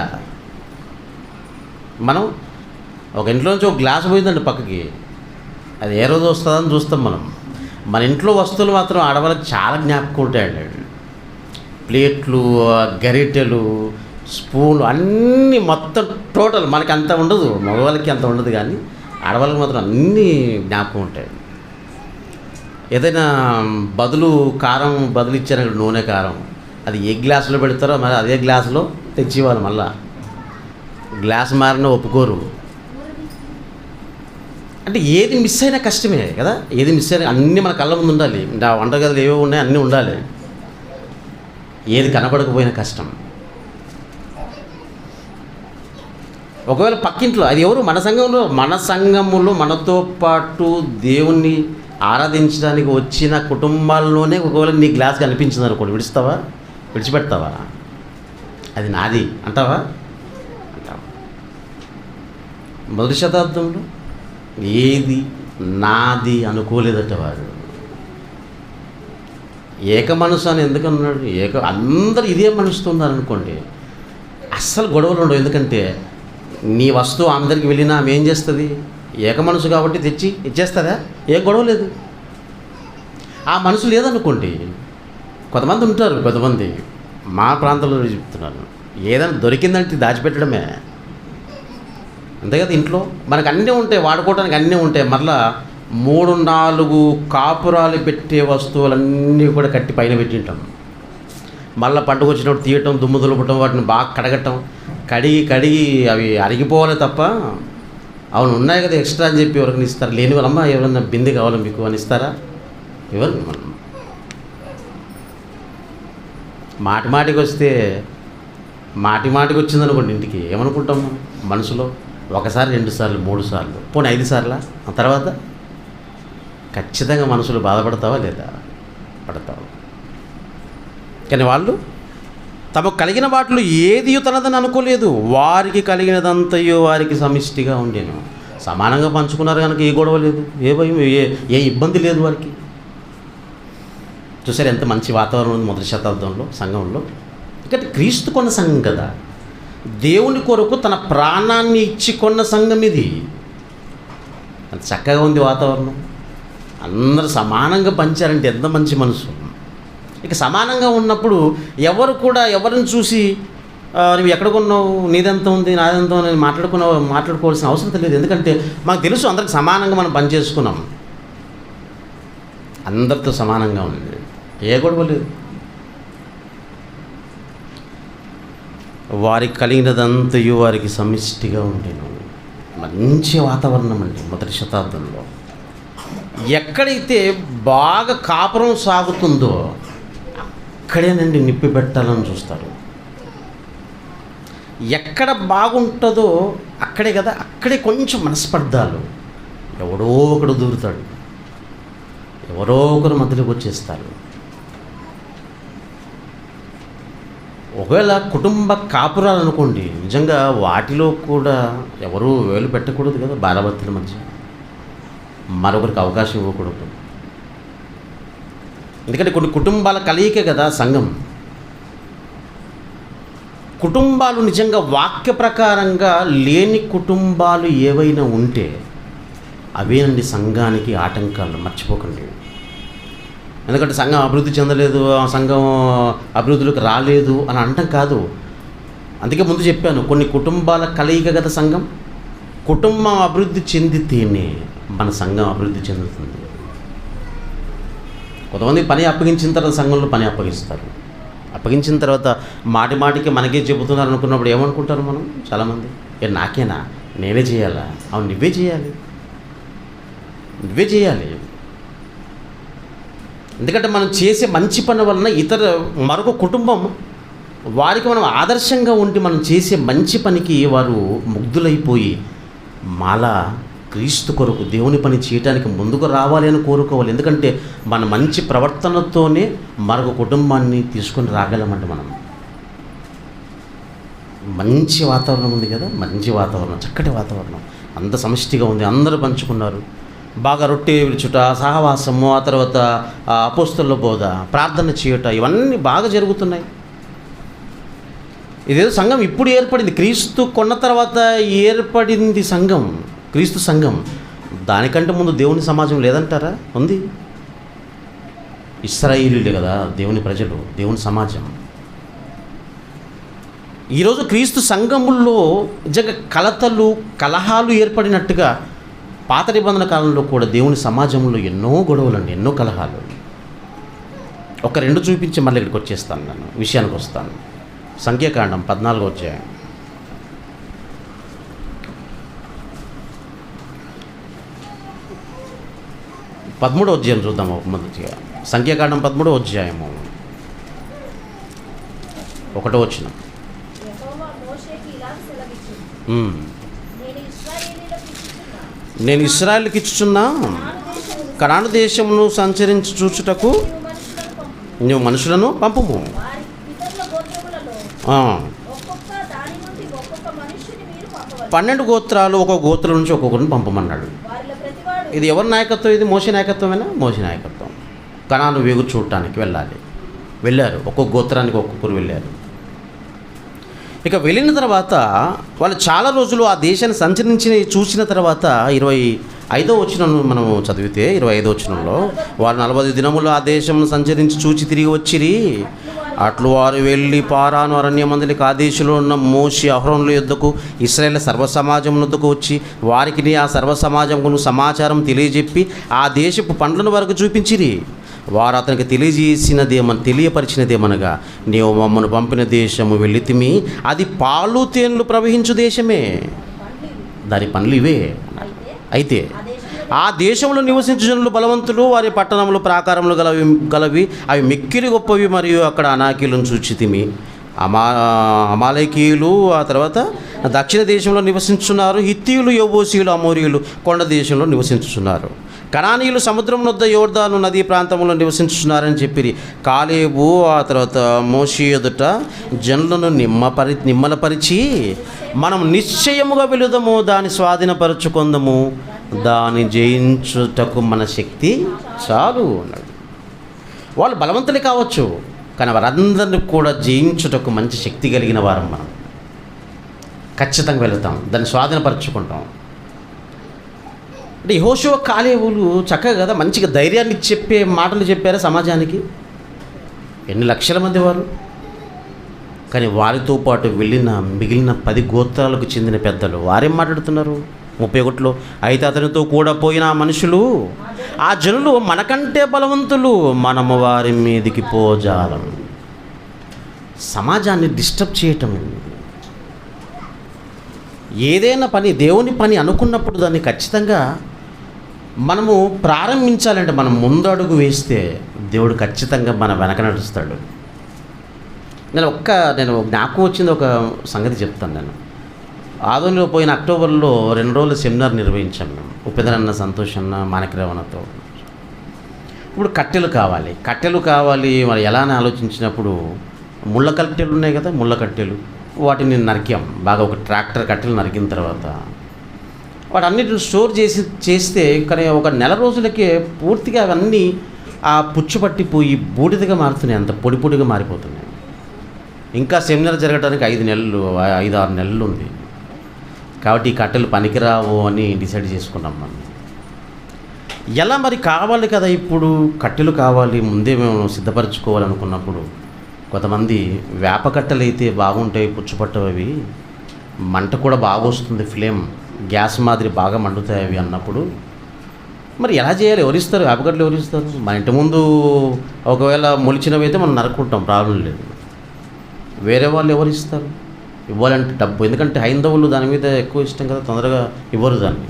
Speaker 1: మనం ఒక ఇంట్లోంచి ఒక గ్లాస్ పోయిందండి పక్కకి, అది ఏ రోజు వస్తుందని చూస్తాం మనం. మన ఇంట్లో వస్తువులు మాత్రం ఆడవాళ్ళకి చాలా జ్ఞాపకం ఉంటాయండి. ప్లేట్లు, గరిటెలు, స్పూన్లు అన్నీ మొత్తం టోటల్ మనకి అంత ఉండదు, మగవాళ్ళకి అంత ఉండదు, కానీ ఆడవాళ్ళకి మాత్రం అన్నీ జ్ఞాపకం ఉంటాయి. ఏదైనా కారం బదులు ఇచ్చారు, నూనె కారం, అది ఏ గ్లాసులో పెడతారో మరి అదే గ్లాసులో తెచ్చివ్వాలి. మళ్ళా గ్లాస్ మారినా ఒప్పుకోరు. అంటే ఏది మిస్ అయినా కష్టమే కదా. ఏది మిస్ అయినా అన్నీ మన కళ్ళ ముందు ఉండాలి. ఆ వంటగదులు ఏవో ఉన్నాయి అన్నీ ఉండాలి. ఏది కనపడకపోయినా కష్టం. ఒకవేళ పక్కింట్లో అది ఎవరు? మన సంఘములో మనతో పాటు దేవుణ్ణి ఆరాధించడానికి వచ్చిన కుటుంబాల్లోనే ఒకవేళ నీ గ్లాస్ కనిపించింది అనుకోండి, విడిచిపెడతావా? అది నాది అంటావా? మొదటి శతాబ్దంలో ఏది నాది అనుకోలేదట వారు. ఏక మనసు అని ఎందుకు అన్నాడు? అందరూ ఇదే మనసుతో ఉన్నారనుకోండి, అస్సలు గొడవలు ఉండవు. ఎందుకంటే నీ వస్తువు అందరికి వెళ్ళినా ఆమె ఏం చేస్తుంది? ఏక మనసు కాబట్టి తెచ్చి ఇచ్చేస్తుందా? ఏ గొడవ లేదు. ఆ మనసు లేదనుకోండి, కొంతమంది ఉంటారు, కొంతమంది మా ప్రాంతంలో చెప్తున్నాను, ఏదైనా దొరికిందంటే దాచిపెట్టడమే. అంతే కదా. ఇంట్లో మనకు అన్నీ ఉంటాయి, వాడుకోవడానికి అన్నీ ఉంటాయి. మరలా 3-4 కాపురాలు పెట్టే వస్తువులన్నీ కూడా కట్టి పైన పెట్టింటాం. మళ్ళీ పండుగ వచ్చినప్పుడు తీయటం, దుమ్ము దులపటం, వాటిని బాగా కడగటం, కడిగి అవి అరిగిపోవాలి తప్ప, అవును ఉన్నాయి కదా ఎక్స్ట్రా అని చెప్పి ఎవరికైనా ఇస్తారు. లేని వాళ్ళమ్మ ఎవరన్నా బిందె కావాలి మీకు అని ఇస్తారా? ఎవరు? మనం మాటికి వచ్చిందనుకోండి ఇంటికి, ఏమనుకుంటాం మనసులో? 1 సారి 2 సార్లు 3 సార్లు, పోనీ 5 సార్లా? ఆ తర్వాత ఖచ్చితంగా మనసులో బాధపడతావా లేదా? పడతావు. కానీ వాళ్ళు తమకు కలిగిన వాటిలో ఏది తనదని అనుకోలేదు, వారికి కలిగినదంతయో వారికి సమిష్టిగా ఉండేను. సమానంగా పంచుకున్నారు కనుక ఏ గొడవ లేదు, ఏ భయం, ఏ ఇబ్బంది లేదు వారికి. చూసారు ఎంత మంచి వాతావరణం ఉంది మొదటి శతాబ్దంలో సంఘంలో. ఎందుకంటే క్రీస్తు కొన్న సంఘం కదా, దేవుని కొరకు తన ప్రాణాన్ని ఇచ్చి కొన్న సంఘం ఇది. అంత చక్కగా ఉంది వాతావరణం. అందరూ సమానంగా పంచారంటే ఎంత మంచి మనసు. ఇక సమానంగా ఉన్నప్పుడు ఎవరు కూడా ఎవరిని చూసి నువ్వు ఎక్కడ కొన్నావు, నీదెంత ఉంది, నాదెంత ఉంది అని మాట్లాడుకోవాల్సిన అవసరం లేదు. ఎందుకంటే మాకు తెలుసు అందరికి సమానంగా మనం పని చేసుకున్నాం, అందరితో సమానంగా ఉంది, ఏ గొడవ లేదు. వారికి కలిగినదంతయు వారికి సమిష్టిగా ఉండేను. మంచి వాతావరణం అండి మొదటి శతాబ్దంలో. ఎక్కడైతే బాగా కాపురం సాగుతుందో అక్కడేనండి నిప్పి పెట్టాలని చూస్తారు. ఎక్కడ బాగుంటుందో అక్కడే కదా, అక్కడే కొంచెం మనస్పర్ధాలు, ఎవడో ఒకడు దూరుతాడు, ఎవరో ఒకరు మధ్యలోకి వచ్చేస్తారు. ఒకవేళ కుటుంబ కాపురాలు అనుకోండి, నిజంగా వాటిలో కూడా ఎవరూ వేలు పెట్టకూడదు కదా, భార్యాభర్తల మధ్య మరొకరికి అవకాశం ఇవ్వకూడదు. ఎందుకంటే కొన్ని కుటుంబాల కలయికే కదా సంఘం. కుటుంబాలు నిజంగా వాక్య ప్రకారంగా లేని కుటుంబాలు ఏవైనా ఉంటే అవేనండి సంఘానికి ఆటంకాలు, మర్చిపోకండి. ఎందుకంటే సంఘం అభివృద్ధి చెందలేదు, సంఘం అభివృద్ధిలోకి రాలేదు అని అంటాం కాదు. అందుకే ముందు చెప్పాను, కొన్ని కుటుంబాల కలయిక కదా సంఘం. కుటుంబం అభివృద్ధి చెందితేనే మన సంఘం అభివృద్ధి చెందుతుంది. కొంతమంది పని అప్పగించిన తర్వాత సంఘంలో పని అప్పగిస్తారు. అప్పగించిన తర్వాత మాటి మాటికి మనకే చెబుతున్నారు అనుకున్నప్పుడు ఏమనుకుంటారు మనం చాలామంది, నాకేనా, నేనే చేయాలా? అవును, నువ్వే చేయాలి. ఎందుకంటే మనం చేసే మంచి పని వలన మరొక కుటుంబం వారికి మనం ఆదర్శంగా ఉండి మనం చేసే మంచి పనికి వారు ముగ్ధులైపోయి మాలా క్రీస్తు కొరకు దేవుని పని చేయడానికి ముందుకు రావాలి అని కోరుకోవాలి. ఎందుకంటే మన మంచి ప్రవర్తనతోనే మరొక కుటుంబాన్ని తీసుకొని రాగలమంట. మనం మంచి వాతావరణం ఉంది కదా, మంచి వాతావరణం, చక్కటి వాతావరణం, అంత సమిష్టిగా ఉంది. అందరూ పంచుకున్నారు. బాగా రొట్టె విరుచుట, సహవాసము, ఆ తర్వాత అపోస్తలుల బోధ, ప్రార్థన చేయుట, ఇవన్నీ బాగా జరుగుతున్నాయి. ఇదేదో సంఘం ఇప్పుడు ఏర్పడింది, క్రీస్తు కొన్న తర్వాత ఏర్పడింది సంఘం, క్రీస్తు సంఘం. దానికంటే ముందు దేవుని సమాజం లేదంటారా? ఉంది. ఇశ్రాయేలీలే కదా దేవుని ప్రజలు, దేవుని సమాజం. ఈరోజు క్రీస్తు సంఘముల్లో నిజంగా కలతలు, కలహాలు ఏర్పడినట్టుగా పాత నిబంధన కాలంలో కూడా దేవుని సమాజంలో ఎన్నో గొడవలండి, ఎన్నో కలహాలు. ఒక రెండు చూపించి మళ్ళీ ఇక్కడికి వచ్చేస్తాను, నేను విషయానికి వస్తాను. సంఖ్యాకాండం 14వ అధ్యాయం. పదమూడవ అధ్యాయం చూద్దాము మొదటిగా. సంఖ్యాకాండం 13వ అధ్యాయము 1వ వచనం. నేను ఇశ్రాయేలుకి ఇచ్చుచున్న కనాను దేశమును సంచరించి చూచుటకు నువ్వు మనుషులను పంపుము. 12 గోత్రాలు, ఒక్కొక్క గోత్రం నుంచి ఒక్కొక్కరిని పంపమన్నాడు. ఇది ఎవరి నాయకత్వం? ఇది మోషే నాయకత్వమేనా? మోషే నాయకత్వం. కనాను వేగు చూడటానికి వెళ్ళారు. ఒక్కొక్క గోత్రానికి ఒక్కొక్కరు వెళ్ళారు. ఇక వెళ్ళిన తర్వాత వాళ్ళు చాలా రోజులు ఆ దేశాన్ని సంచరించి చూసిన తర్వాత 25వ వచనం మనం చదివితే 25వ వచనంలో వారు 40 దినములు ఆ దేశం సంచరించి చూచి తిరిగి వచ్చిరి. అట్లు వారు వెళ్ళి పారాను అరణ్యమందలి కాదేశులో ఉన్న మోషే అహరోనుల యొద్దకు ఇశ్రాయేలు సర్వసమాజం వద్దకు వచ్చి వారికి ఆ సర్వసమాజమును సమాచారం తెలియజెప్పి ఆ దేశపు పండ్లను వరకు చూపించిరి. వారు అతనికి తెలియపరిచినదేమనగా, నీవు మమ్మను పంపిన దేశము వెళ్ళితిమి, అది పాలు తేనెలు ప్రవహించు దేశమే, దాని పనులు ఇవే. అయితే ఆ దేశంలో నివసించు జనులు బలవంతులు, వారి పట్టణములు ప్రాకారములు గలవి, అవి మిక్కిలి గొప్పవి, మరియు అక్కడ అనాకీలను చూచితిమి, అమాలేకీయులు, ఆ తర్వాత దక్షిణ దేశంలో నివసించున్నారు. హిత్తీయులు, యెబూసీయులు, అమోరీయులు కొండ దేశంలో నివసించుచున్నారు. కనానీయులు సముద్రం వద్ద యోర్దాను నదీ ప్రాంతంలో నివసించున్నారని చెప్పిరి. కాలేబు ఆ తర్వాత మోషే ఎదుట జనులను నిమ్మలపరిచి, మనం నిశ్చయముగా వెళుదము, దాన్ని స్వాధీనపరచుకుందము, దాన్ని జయించుటకు మన శక్తి చాలు అన్నాడు. వాళ్ళు బలవంతులే కావచ్చు, కానీ వారందరినీ కూడా జయించుటకు మంచి శక్తి కలిగిన వారం మనం. ఖచ్చితంగా వెళుతాం, దాన్ని స్వాధీనపరచుకుంటాం. అంటే యెహోషువ, కాలేబులు చక్కగా కదా మంచిగా ధైర్యాన్ని చెప్పే మాటలు చెప్పారా సమాజానికి. ఎన్ని లక్షల మంది వారు, కానీ వారితో పాటు వెళ్ళిన మిగిలిన 10 గోత్రాలకు చెందిన పెద్దలు వారేం మాట్లాడుతున్నారు 31లో? అయితే అతనితో కూడా పోయిన ఆ మనుషులు, ఆ జనులు మనకంటే బలవంతులు, మనము వారి మీదికి పోజాలం. సమాజాన్ని డిస్టర్బ్ చేయటం. ఏదైనా పని, దేవుని పని అనుకున్నప్పుడు దాన్ని ఖచ్చితంగా మనము ప్రారంభించాలంటే మనం ముందు అడుగు వేస్తే దేవుడు ఖచ్చితంగా మన వెనక నడుస్తాడు. నేను జ్ఞాపకం వచ్చింది ఒక సంగతి చెప్తాను. నేను ఆదోనిలో పోయిన అక్టోబర్లో 2 రోజుల సెమినార్ నిర్వహించాం మేము, ఉపేంద్రన్న, సంతోష్ అన్న, మాణిక్యరావణతో. ఇప్పుడు కట్టెలు కావాలి మరి ఎలా అని ఆలోచించినప్పుడు ముళ్ళ కట్టెలు ఉన్నాయి కదా, ముళ్ళ కట్టెలు, వాటిని నరికాం బాగా. ఒక ట్రాక్టర్ కట్టెలు నరికిన తర్వాత వాటన్నిటిని స్టోర్ చేస్తే కానీ ఒక నెల రోజులకే పూర్తిగా అవన్నీ ఆ పుచ్చు పట్టిపోయి బూడిదగా మారుతున్నాయి, అంత పొడి పొడిగా మారిపోతున్నాయి. ఇంకా సెమినార్ జరగడానికి 5-6 నెలలు ఉంది. కాబట్టి ఈ కట్టెలు పనికిరావు అని డిసైడ్ చేసుకున్నాం మనం. ఎలా మరి కావాలి కదా, ఇప్పుడు కట్టెలు కావాలి, ముందే మేము సిద్ధపరచుకోవాలనుకున్నప్పుడు కొంతమంది వేప కట్టెలు అయితే బాగుంటాయి, పుచ్చుపట్టవి, మంట కూడా బాగా వస్తుంది, ఫ్లేమ్ గ్యాస్ మాదిరి బాగా మండుతాయి అవి అన్నప్పుడు మరి ఎలా చేయాలి? ఎవరిస్తారు వేపకట్టలు? ఎవరిస్తారు? మన ఇంటి ముందు ఒకవేళ మొలిచినవి అయితే మనం నరుక్కుంటాం, ప్రాబ్లం లేదు. వేరే వాళ్ళు ఎవరిస్తారు? ఇవ్వాలంటే డబ్బు, ఎందుకంటే హైందవులు దాని మీద ఎక్కువ ఇష్టం కదా, తొందరగా ఇవ్వరు దాన్ని.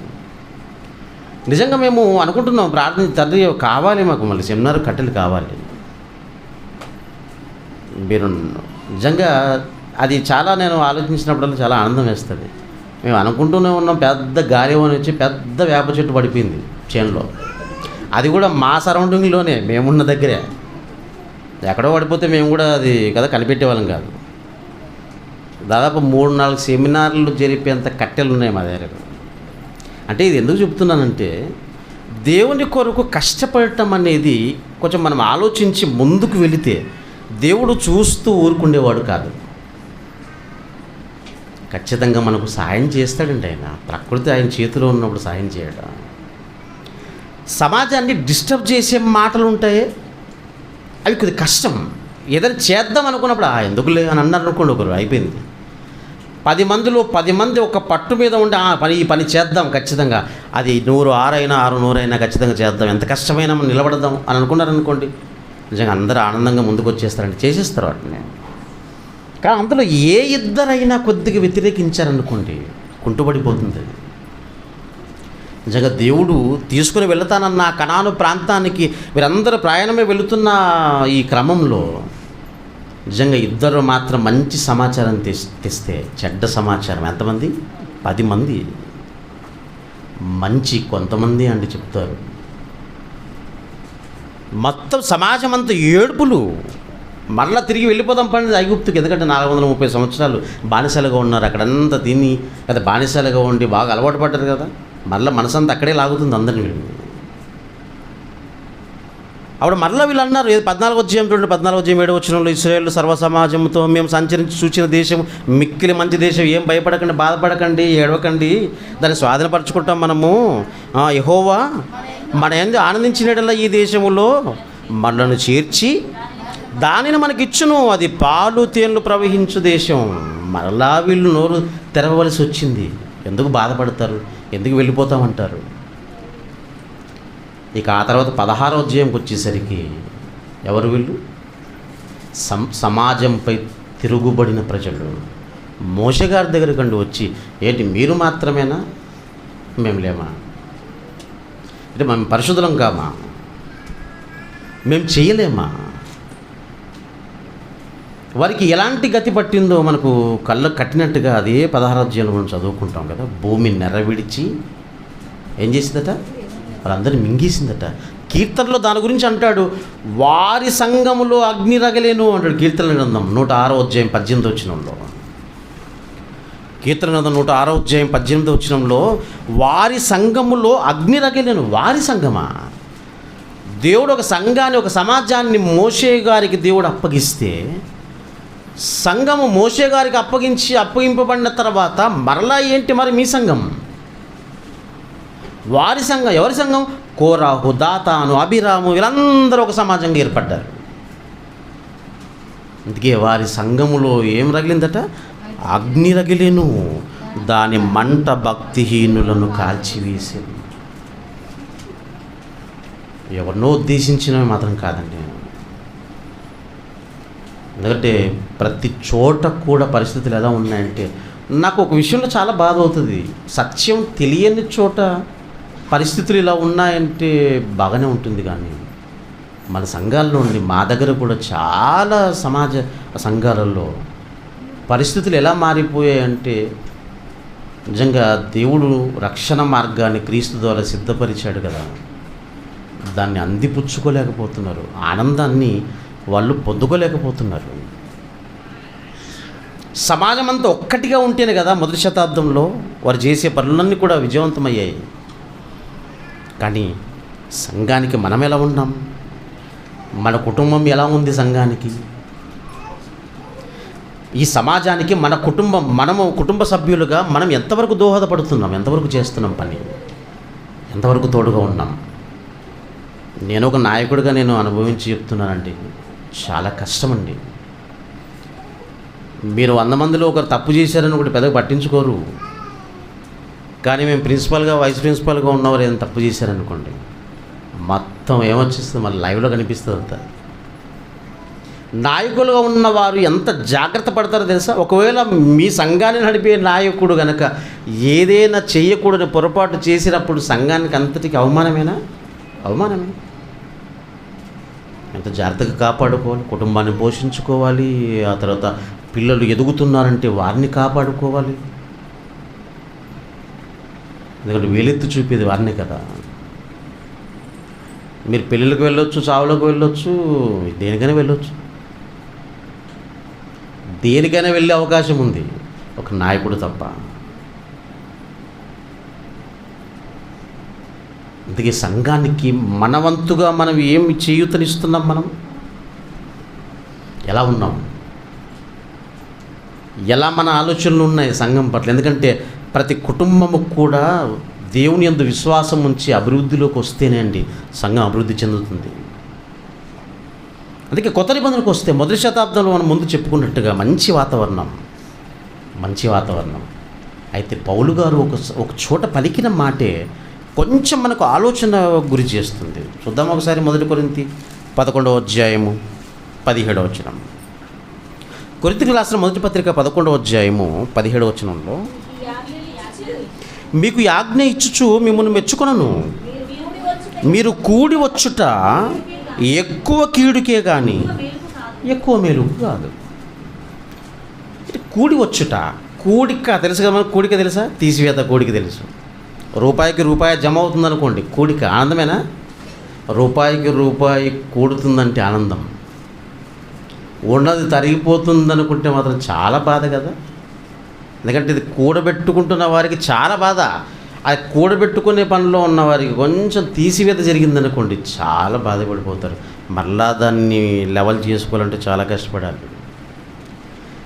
Speaker 1: నిజంగా మేము అనుకుంటున్నాం, ప్రార్థన, తండ్రి కావాలి మాకు, మళ్ళీ సెమినార్ కట్టెలు కావాలి. మీరు నిజంగా అది చాలా, నేను ఆలోచించినప్పుడల్లా చాలా ఆనందం వేస్తుంది. మేము అనుకుంటూనే ఉన్నాం, పెద్ద గాలివాన వచ్చి పెద్ద వేప చెట్టు పడిపోయింది చేనులో. అది కూడా మా సరౌండింగ్లోనే, మేమున్న దగ్గరే. ఎక్కడో పడిపోతే మేము కూడా అది కదా కనిపెట్టేవాళ్ళం కాదు. దాదాపు 3-4 సెమినార్లు జరిపేంత కట్టెలు ఉన్నాయి మా దగ్గర. అంటే ఇది ఎందుకు చెప్తున్నానంటే, దేవుని కొరకు కష్టపడటం అనేది కొంచెం మనం ఆలోచించి ముందుకు వెళితే దేవుడు చూస్తూ ఊరుకుండేవాడు కాదు. ఖచ్చితంగా మనకు సాయం చేస్తాడండి ఆయన. ప్రకృతి ఆయన చేతిలో ఉన్నప్పుడు సాయం చేయడం. సమాజాన్ని డిస్టర్బ్ చేసే మాటలు ఉంటాయి, అవి కొద్ది కష్టం. ఏదైనా చేద్దాం అనుకున్నప్పుడు ఎందుకులే అని అన్నారు అనుకోండి, ఒకరు అయిపోయింది. 10 మందిలో 10 మంది ఒక పట్టు మీద ఉండి ఈ పని చేద్దాం ఖచ్చితంగా, అది 100 6 100 ఖచ్చితంగా చేద్దాం, ఎంత కష్టమైనా మనం నిలబడదాం అని అనుకున్నారనుకోండి, నిజంగా అందరూ ఆనందంగా ముందుకు వచ్చేస్తారండి, చేసేస్తారు వాటిని. కానీ అందులో ఏ ఇద్దరైనా కొద్దిగా వ్యతిరేకించారనుకోండి, కుంటుపడిపోతుంది. నిజంగా దేవుడు తీసుకుని వెళతానన్న కనాను ప్రాంతానికి వీరందరూ ప్రయాణమే వెళుతున్న ఈ క్రమంలో నిజంగా ఇద్దరు మాత్రం మంచి సమాచారం తెస్తే, చెడ్డ సమాచారం ఎంతమంది? 10 మంది. మంచి కొంతమంది అండి చెప్తారు. మొత్తం సమాజం అంతా ఏడుపులు. మరలా తిరిగి వెళ్ళిపోదాం పని ఐగుప్తుకి, ఎందుకంటే 430 సంవత్సరాలు బానిసలుగా ఉన్నారు. అక్కడంతా తిని కదా బానిసలుగా ఉండి బాగా అలవాటు పడ్డారు కదా, మరలా మనసంతా అక్కడే లాగుతుంది అందరిని వీళ్ళు. అప్పుడు మరలా వీళ్ళు అన్నారు, 14వ అధ్యాయం చూడండి, 14వ అధ్యాయం 7వ వచనంలో, ఇశ్రాయేలు సర్వ సమాజంతో మేము సంచరించి చూసిన దేశం మిక్కిలి మంచి దేశం, ఏం భయపడకండి, బాధపడకండి, ఏడవకండి, దాన్ని స్వాధీనపరచుకుంటాం మనము. యెహోవా మన యందు ఆనందించినట్లా ఈ దేశములో మనలను చేర్చి దానిని మనకిచ్చును, అది పాలు తేనెలు ప్రవహించు దేశం. మరలా వీళ్ళు నోరు తెరవలసి వచ్చింది. ఎందుకు బాధపడతారు, ఎందుకు వెళ్ళిపోతామంటారు? ఇక ఆ తర్వాత 16వ అధ్యాయంకి వచ్చేసరికి ఎవరు వీళ్ళు? సమాజంపై తిరుగుబడిన ప్రజలు మోషే గారి దగ్గరకండి వచ్చి, ఏంటి మీరు మాత్రమేనా, మేము లేమా, అంటే మేము పరిశుద్ధులం కామా, మేము చేయలేమా? వారికి ఎలాంటి గతి పట్టిందో మనకు కళ్ళ కట్టినట్టుగా అదే 16వ అధ్యాయం మనం చదువుకుంటాం కదా. భూమి నెరవిడిచి ఏం చేసిందట, వాళ్ళందరినీ మింగేసిందట. కీర్తనలో దాని గురించి అంటాడు, వారి సంఘములో అగ్ని రగలేను అంటాడు. కీర్తన గ్రంథం 106వ అధ్యాయం 18వ వచనంలో, కీర్తన గ్రంథం 106వ అధ్యాయం 18వ వచనంలో, వారి సంఘములో అగ్ని రగలేను. వారి సంఘమా? దేవుడు ఒక సంఘాన్ని, ఒక సమాజాన్ని మోషే గారికి దేవుడు అప్పగిస్తే, సంఘము మోషే గారికి అప్పగింపబడిన తర్వాత మరలా ఏంటి మరి మీ సంఘం? వారి సంఘం. ఎవరి సంఘం? కోరాహు, దాతాను, అభిరాము, వీళ్ళందరూ ఒక సమాజంగా ఏర్పడ్డారు. అందుకే వారి సంఘములో ఏం రగిలిందట? అగ్ని రగిలేను, దాని మంట భక్తిహీనులను కాల్చివేసింది. ఎవరినో ఉద్దేశించినవి మాత్రం కాదండి. ఎందుకంటే ప్రతి చోట కూడా పరిస్థితులు ఎలా ఉన్నాయంటే, నాకు ఒక విషయంలో చాలా బాధ అవుతుంది. సత్యం తెలియని చోట పరిస్థితులు ఇలా ఉన్నాయంటే బాగానే ఉంటుంది, కానీ మన సంఘాల్లో ఉండి మా దగ్గర కూడా చాలా సమాజ సంఘాలలో పరిస్థితులు ఎలా మారిపోయాయంటే, నిజంగా దేవుడు రక్షణ మార్గాన్ని క్రీస్తు ద్వారా సిద్ధపరిచాడు కదా, దాన్ని అందిపుచ్చుకోలేకపోతున్నారు. ఆనందాన్ని వాళ్ళు పొందుకోలేకపోతున్నారు. సమాజం అంతా ఒక్కటిగా ఉంటేనే కదా మొదటి శతాబ్దంలో వారు చేసే పనులన్నీ కూడా విజయవంతమయ్యాయి. కానీ సంఘానికి మనం ఎలా ఉన్నాం? మన కుటుంబం ఎలా ఉంది సంఘానికి? ఈ సమాజానికి మన కుటుంబం, మనము కుటుంబ సభ్యులుగా మనం ఎంతవరకు దోహదపడుతున్నాం? ఎంతవరకు చేస్తున్నాం పని? ఎంతవరకు తోడుగా ఉన్నాం? నేను ఒక నాయకుడిగా నేను అనుభవించి చెప్తున్నానండి, చాలా కష్టమండి. మీరు 100 మందిలో ఒకరు తప్పు చేశారని ఒకటి పెద్దగా పట్టించుకోరు, కానీ మేము ప్రిన్సిపల్గా, వైస్ ప్రిన్సిపల్గా ఉన్నవారు ఏదైనా తప్పు చేశారనుకోండి, మొత్తం ఏమొచ్చేస్తుంది, మళ్ళీ లైవ్లో కనిపిస్తుంది అంతా. నాయకులుగా ఉన్నవారు ఎంత జాగ్రత్త పడతారో తెలుసా? ఒకవేళ మీ సంఘాన్ని నడిపే నాయకుడు కనుక ఏదైనా చేయకూడని పొరపాటు చేసినప్పుడు సంఘానికి అంతటికి అవమానమేనా? అవమానమే. ఎంత జాగ్రత్తగా కాపాడుకోవాలి, కుటుంబాన్ని పోషించుకోవాలి, ఆ తర్వాత పిల్లలు ఎదుగుతున్నారంటే వారిని కాపాడుకోవాలి. ఎందుకంటే వేలెత్తి చూపేది వారినే కదా. మీరు పెళ్ళిళ్ళకి వెళ్ళొచ్చు, చావులకు వెళ్ళొచ్చు, దేనికైనా వెళ్ళొచ్చు, దేనికైనా వెళ్ళే అవకాశం ఉంది, ఒక నాయకుడు తప్ప. అందుకే సంఘానికి మనవంతుగా మనం ఏమి చేయూతనిస్తున్నాం? మనం ఎలా ఉన్నాం? ఎలా మన ఆలోచనలు ఉన్నాయి సంఘం పట్ల? ఎందుకంటే ప్రతి కుటుంబము కూడా దేవుని యందు విశ్వాసం ఉంచి అభివృద్ధిలోకి వస్తేనే అండి సంఘం అభివృద్ధి చెందుతుంది. అందుకే కొత్త నిబంధనకు వస్తే మొదటి శతాబ్దంలో మనం ముందు చెప్పుకున్నట్టుగా మంచి వాతావరణం. అయితే పౌలు గారు ఒక చోట పలికిన మాటే కొంచెం మనకు ఆలోచన గురి చేస్తుంది. చూద్దాం ఒకసారి. 1 కొరింథీ 11వ అధ్యాయము 17వ వచనం. కొరింథీయులకు రాసిన మొదటి పత్రిక 11వ అధ్యాయము 17వ వచనంలో, మీకు ఆజ్ఞ ఇచ్చుచు మిమ్మల్ని మెచ్చుకొనను, మీరు కూడి వచ్చుట ఎక్కువ కీడుకే కానీ ఎక్కువ మేలు కాదు. కూడి వచ్చుట, కూడిక తెలుసు కదా మనకు. కూడిక తెలుసా? తీసివేత కూడిక తెలుసు. రూపాయికి రూపాయి జమ అవుతుంది అనుకోండి, కూడిక ఆనందమేనా? రూపాయికి రూపాయి కూడుతుందంటే ఆనందం. ఉన్నది తరిగిపోతుంది అనుకుంటే మాత్రం చాలా బాధ కదా. ఎందుకంటే ఇది కూడబెట్టుకుంటున్న వారికి చాలా బాధ. అది కూడబెట్టుకునే పనిలో ఉన్న వారికి కొంచెం తీసివేత జరిగిందనుకోండి, చాలా బాధపడిపోతారు. మళ్ళా దాన్ని లెవెల్ చేసుకోవాలంటే చాలా కష్టపడాలి.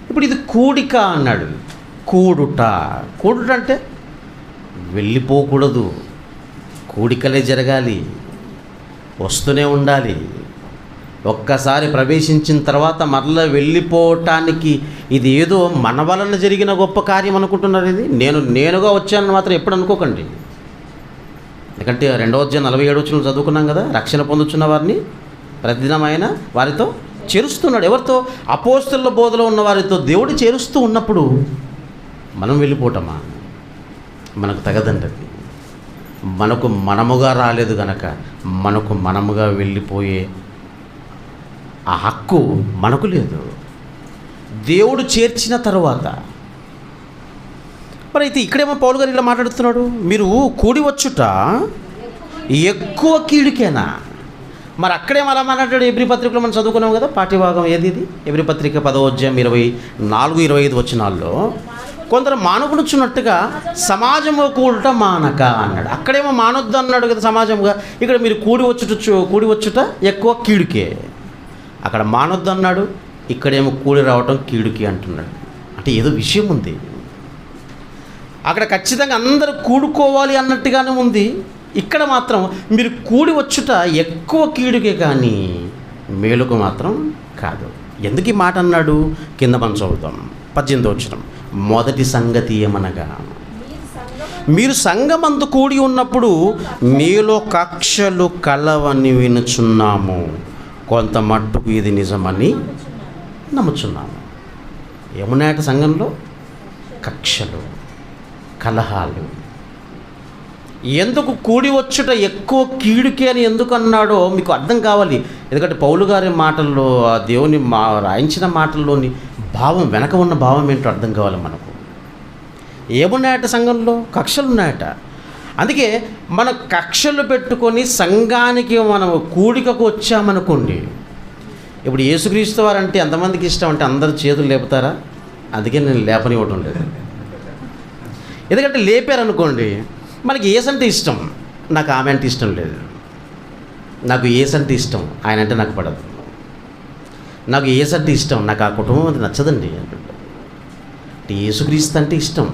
Speaker 1: ఇప్పుడు ఇది కూడిక అన్నాడు. కూడుట అంటే వెళ్ళిపోకూడదు, కూడికలే జరగాలి, వస్తూనే ఉండాలి. ఒక్కసారి ప్రవేశించిన తర్వాత మరలా వెళ్ళిపోవటానికి ఇది ఏదో మన వలన జరిగిన గొప్ప కార్యం అనుకుంటున్నారు. ఇది నేనుగా వచ్చానని మాత్రం ఎప్పుడు అనుకోకండి. ఎందుకంటే 2వ అధ్యాయం 47వ వచనం చదువుకున్నాం కదా, రక్షణ పొందుతున్న వారిని ప్రతిదినం ఆయన వారితో చేరుస్తున్నాడు. ఎవరితో? అపోస్తలుల బోధలో ఉన్న వారితో దేవుడు చేరుస్తూ ఉన్నప్పుడు మనం వెళ్ళిపోవటమా? మనకు తగదండి. మనకు మనముగా రాలేదు కనుక మనకు మనముగా వెళ్ళిపోయే ఆ హక్కు మనకు లేదు. దేవుడు చేర్చిన తరువాత. మరి అయితే ఇక్కడేమో పౌలు గారు ఇలా మాట్లాడుతున్నాడు, మీరు కూడి వచ్చుట ఎక్కువ కీడుకేనా? మరి అక్కడేమో అలా మాట్లాడాడు. ఎబ్రీ పత్రికలో మనం చదువుకున్నాం కదా, పాఠ్యభాగం ఏది ఇది, ఎబ్రీ పత్రిక 10వ అధ్యాయం 24-25 వచనాల్లో, కొందరు మానకునుచున్నట్టుగా సమాజము కూడుట మానక అన్నాడు. అక్కడేమో మానొద్దు అన్నాడు కదా సమాజంగా, ఇక్కడ మీరు కూడి వచ్చుట ఎక్కువ కీడుకే. అక్కడ మానొద్దు అన్నాడు, ఇక్కడేమో కూడి రావటం కీడుకి అంటున్నాడు. అంటే ఏదో విషయం ఉంది అక్కడ. ఖచ్చితంగా అందరూ కూడుకోవాలి అన్నట్టుగానే ఉంది. ఇక్కడ మాత్రం మీరు కూడి వచ్చుట ఎక్కువ కీడుకే కానీ మేలుకు మాత్రం కాదు. ఎందుకు ఈ మాట అన్నాడు? కింద మనం చదువుతాం 18వ వచనం. మొదటి సంగతి ఏమనగా, మీరు సంఘమందు కూడి ఉన్నప్పుడు మీలో కక్షలు కలవని వినుచున్నాము, కొంత మట్టుకు ఇది నిజమని నమ్ముచున్నాము. ఏమున్నాయట సంఘంలో? కక్షలు, కలహాలు. ఎందుకు కూడి వచ్చుట ఎక్కువ కీడుకే అని ఎందుకు అన్నాడో మీకు అర్థం కావాలి. ఎందుకంటే పౌలు గారి మాటల్లో, ఆ దేవుని రాయించిన మాటల్లోని భావం, వెనక ఉన్న భావం ఏంటో అర్థం కావాలి మనకు. ఏమున్నాయట సంఘంలో? కక్షలు ఉన్నాయట. అందుకే మన కక్షలు పెట్టుకొని సంఘానికి మనం కూడికకు వచ్చామనుకోండి. ఇప్పుడు యేసుక్రీస్తు వారంటే ఎంతమందికి ఇష్టం అంటే అందరు చేతులు లేపుతారా? అందుకే నేను లేపనివ్వటం లేదు. ఎందుకంటే లేపారనుకోండి, మనకి యేసు అంటే ఇష్టం, నాకు ఆమె అంటే ఇష్టం లేదు. నాకు యేసు అంటే ఇష్టం, ఆయన అంటే నాకు పడదు. నాకు యేసు అంటే ఇష్టం, నాకు ఆ కుటుంబం అంటే నచ్చదండి అంటే యేసుక్రీస్తు అంటే ఇష్టం,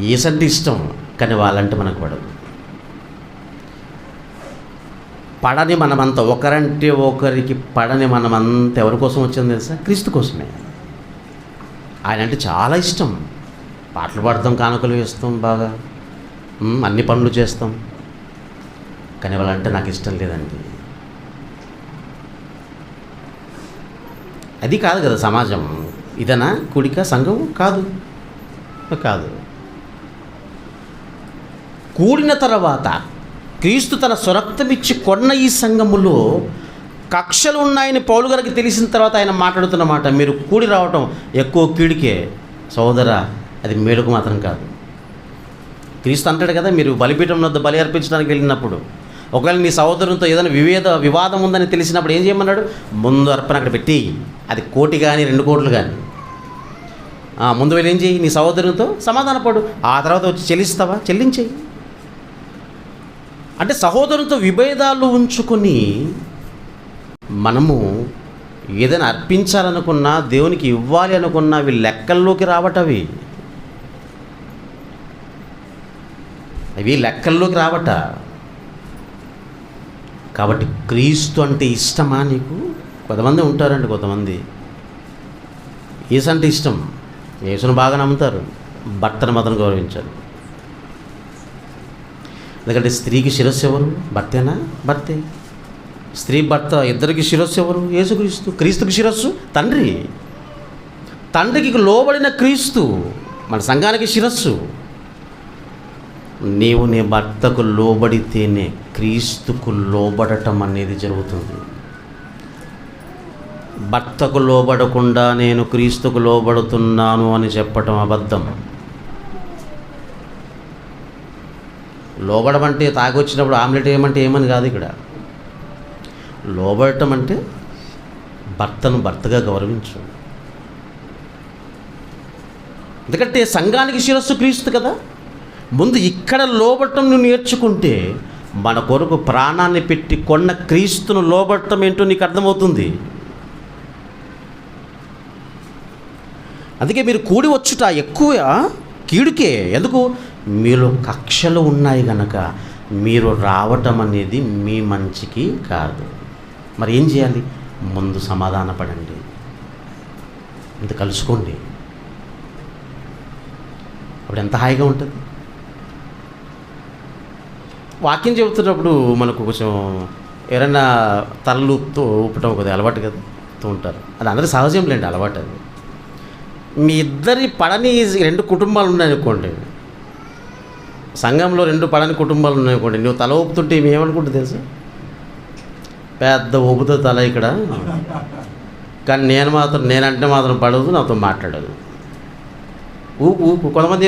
Speaker 1: యేసు అంటే ఇష్టం, కానీ వాళ్ళంటే మనకు పడదు. పడని మనమంతా, ఒకరంటే ఒకరికి పడని మనమంతా ఎవరి కోసం వచ్చింది తెలుసా? క్రీస్తు కోసమే. ఆయన అంటే చాలా ఇష్టం. పాటలు పాడతాం, కానుకలు వేస్తాం, బాగా అన్ని పనులు చేస్తాం, కానీ వాళ్ళంటే నాకు ఇష్టం లేదండి. అది కాదు కదా సమాజం. ఇదనా కూడిక? సంఘం కాదు. కూడిన తర్వాత క్రీస్తు తన స్వరక్తమిచ్చి కొన్న ఈ సంఘములో కక్షలు ఉన్నాయని పౌలు గారికి తెలిసిన తర్వాత ఆయన మాట్లాడుతున్న మాట, మీరు కూడి రావటం ఎక్కువ కీడికే సోదరా, అది మేలుకు మాత్రం కాదు. క్రీస్తు అంటాడు కదా, మీరు బలిపీఠం వద్ద బలి అర్పించడానికి వెళ్ళినప్పుడు ఒకవేళ నీ సహోదరునితో ఏదైనా వివాదం ఉందని తెలిసినప్పుడు ఏం చేయమన్నాడు? ముందు అర్పణ అక్కడ పెట్టి, అది 1 కోటి కానీ 2 కోట్లు కానీ, ముందు వెళ్ళి ఏం చేయి? నీ సహోదరునితో సమాధానపడు, ఆ తర్వాత వచ్చి చెల్లిస్తావా? చెల్లించేయి. అంటే సహోదరునితో విభేదాలు ఉంచుకొని మనము ఏదైనా అర్పించాలనుకున్నా, దేవునికి ఇవ్వాలి అనుకున్నా, అవి లెక్కల్లోకి రావటవి. అవి లెక్కల్లోకి రావట. కాబట్టి క్రీస్తు అంటే ఇష్టమా నీకు? కొంతమంది ఉంటారండి, కొంతమంది యేసు అంటే ఇష్టం, యేసును బాగా నమ్ముతారు, భర్తను మాత్రం గౌరవించారు. ఎందుకంటే స్త్రీకి శిరస్సు ఎవరు? భర్తేనా? భర్తే. స్త్రీ భర్త ఇద్దరికి శిరస్సు ఎవరు? యేసుక్రీస్తు. క్రీస్తుకి శిరస్సు తండ్రి. తండ్రికి లోబడిన క్రీస్తు మన సంఘానికి శిరస్సు. నీవు నీ భర్తకు లోబడితేనే క్రీస్తుకు లోబడటం అనేది జరుగుతుంది. భర్తకు లోబడకుండా నేను క్రీస్తుకు లోబడుతున్నాను అని చెప్పటం అబద్ధం. లోబడమంటే తాగొచ్చినప్పుడు ఆమ్లెట్ ఏమంటే ఏమని కాదు. ఇక్కడ లోబడటం అంటే భర్తను భర్తగా గౌరవించు. ఎందుకంటే సంఘానికి శిరస్సు క్రీస్తు కదా. ముందు ఇక్కడ లోబడటం నువ్వు నేర్చుకుంటే మన కొరకు ప్రాణాన్ని పెట్టి కొన్న క్రీస్తును లోబడటం ఏంటో నీకు అర్థమవుతుంది. అందుకే మీరు కూడి వచ్చుట ఎక్కువ కీడుకే. ఎందుకు? మీలో కక్షలు ఉన్నాయి కనుక మీరు రావటం అనేది మీ మంచికి కాదు. మరి ఏం చేయాలి? ముందు సమాధానపడండి, ఇంత కలుసుకోండి. అప్పుడు ఎంత హాయిగా ఉంటుంది. వాక్యం చెబుతున్నప్పుడు మనకు కొంచెం ఎవరైనా తలలు ఊపటం కొద్దిగా అలవాటు కదా ఉంటారు. అది అందరూ సహజం లేండి, అలవాటు. అది మీ ఇద్దరి పడని 2 కుటుంబాలు ఉన్నాయనుకోండి, సంఘంలో 2 పడని కుటుంబాలు ఉన్నాయనుకోండి, నువ్వు తల ఊపుతుంటే ఏమనుకుంటుంది తెలుసా? పెద్ద ఊపుతో తల ఇక్కడ కానీ నేనంటే మాత్రం పడదు, నాతో మాట్లాడదు. ఊపు కొంతమంది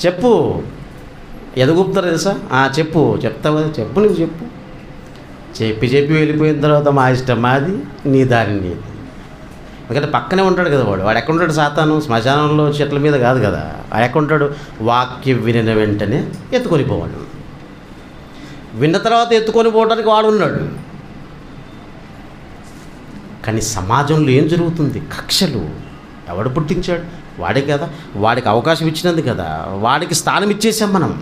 Speaker 1: చెప్పు ఎదగూపుతారు తెలుసా. చెప్తావు కదా, చెప్పు నువ్వు చెప్పు. చెప్పి వెళ్ళిపోయిన తర్వాత మా ఇష్టం మాది, నీ దారి నీది. ఎందుకంటే పక్కనే ఉంటాడు కదా వాడు ఎక్కడ ఉంటాడు? సాతాను శ్మశానంలో చెట్ల మీద కాదు కదా, వాడు ఎక్కడ ఉంటాడు? వాక్యం వినిన వెంటనే ఎత్తుకొని పోవాడు. విన్న తర్వాత ఎత్తుకొని పోవడానికి వాడు ఉన్నాడు. కానీ సమాజంలో ఏం జరుగుతుంది? కక్షలు. ఎవడు పుట్టించాడు? వాడే కదా. వాడికి అవకాశం ఇచ్చినందు కదా, వాడికి స్థానం ఇచ్చేసాం మనం.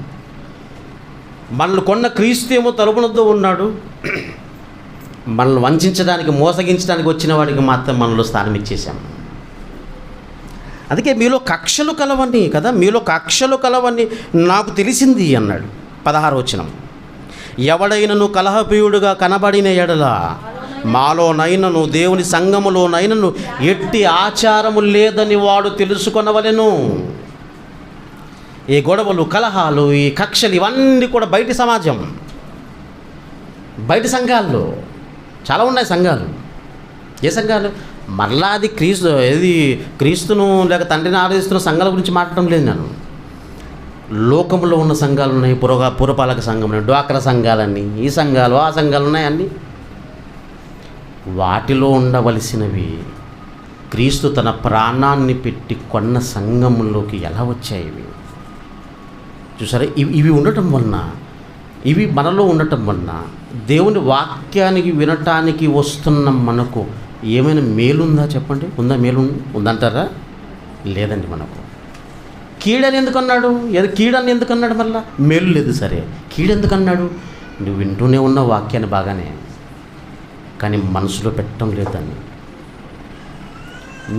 Speaker 1: మనల్ని కొన్న క్రీస్తు ఏమో తలుపునొద్ద ఉన్నాడు. మనల్ని వంచడానికి, మోసగించడానికి వచ్చిన వాడికి మాత్రం మనలో స్థానం ఇచ్చేసాం. అందుకే మీలో కక్షలు కలవని కదా, మీలో కక్షలు కలవని నాకు తెలిసింది అన్నాడు. 16వ వచనం. ఎవడైనను కలహప్రియుడుగా కనబడిన ఎడల మాలోనైనను దేవుని సంఘములోనైనను ఎట్టి ఆచారము లేదని వాడు తెలుసుకొనవలెను. ఈ గొడవలు, కలహాలు, ఈ కక్షలు ఇవన్నీ కూడా బయటి సమాజం, బయటి సంఘాల్లో చాలా ఉన్నాయి సంఘాలు. ఏ సంఘాలు? మరలా అది క్రీస్తును లేక తండ్రిని ఆరాధిస్తున్న సంఘాల గురించి మాట్లాడడం లేదు నేను. లోకంలో ఉన్న సంఘాలు ఉన్నాయి, పురపాలక సంఘం ఉన్నాయి, డ్వాక్రా సంఘాలన్నీ, ఈ సంఘాలు ఆ సంఘాలు ఉన్నాయి అన్నీ. వాటిలో ఉండవలసినవి క్రీస్తు తన ప్రాణాన్ని పెట్టి కొన్న సంఘంలోకి ఎలా వచ్చాయి? చూసారా? ఇవి ఉండటం వలన, ఇవి మనలో ఉండటం వలన దేవుని వాక్యానికి వినటానికి వస్తున్న మనకు ఏమైనా మేలుందా చెప్పండి? మేలు ఉందంటారా? లేదండి. మనకు కీడని ఎందుకన్నాడు? కీడని ఎందుకన్నాడు? మళ్ళా మేలు లేదు. సరే, కీడెందుకన్నాడు? నువ్వు వింటూనే ఉన్న వాక్యాన్ని బాగానే, కానీ మనసులో పెట్టడం లేదని.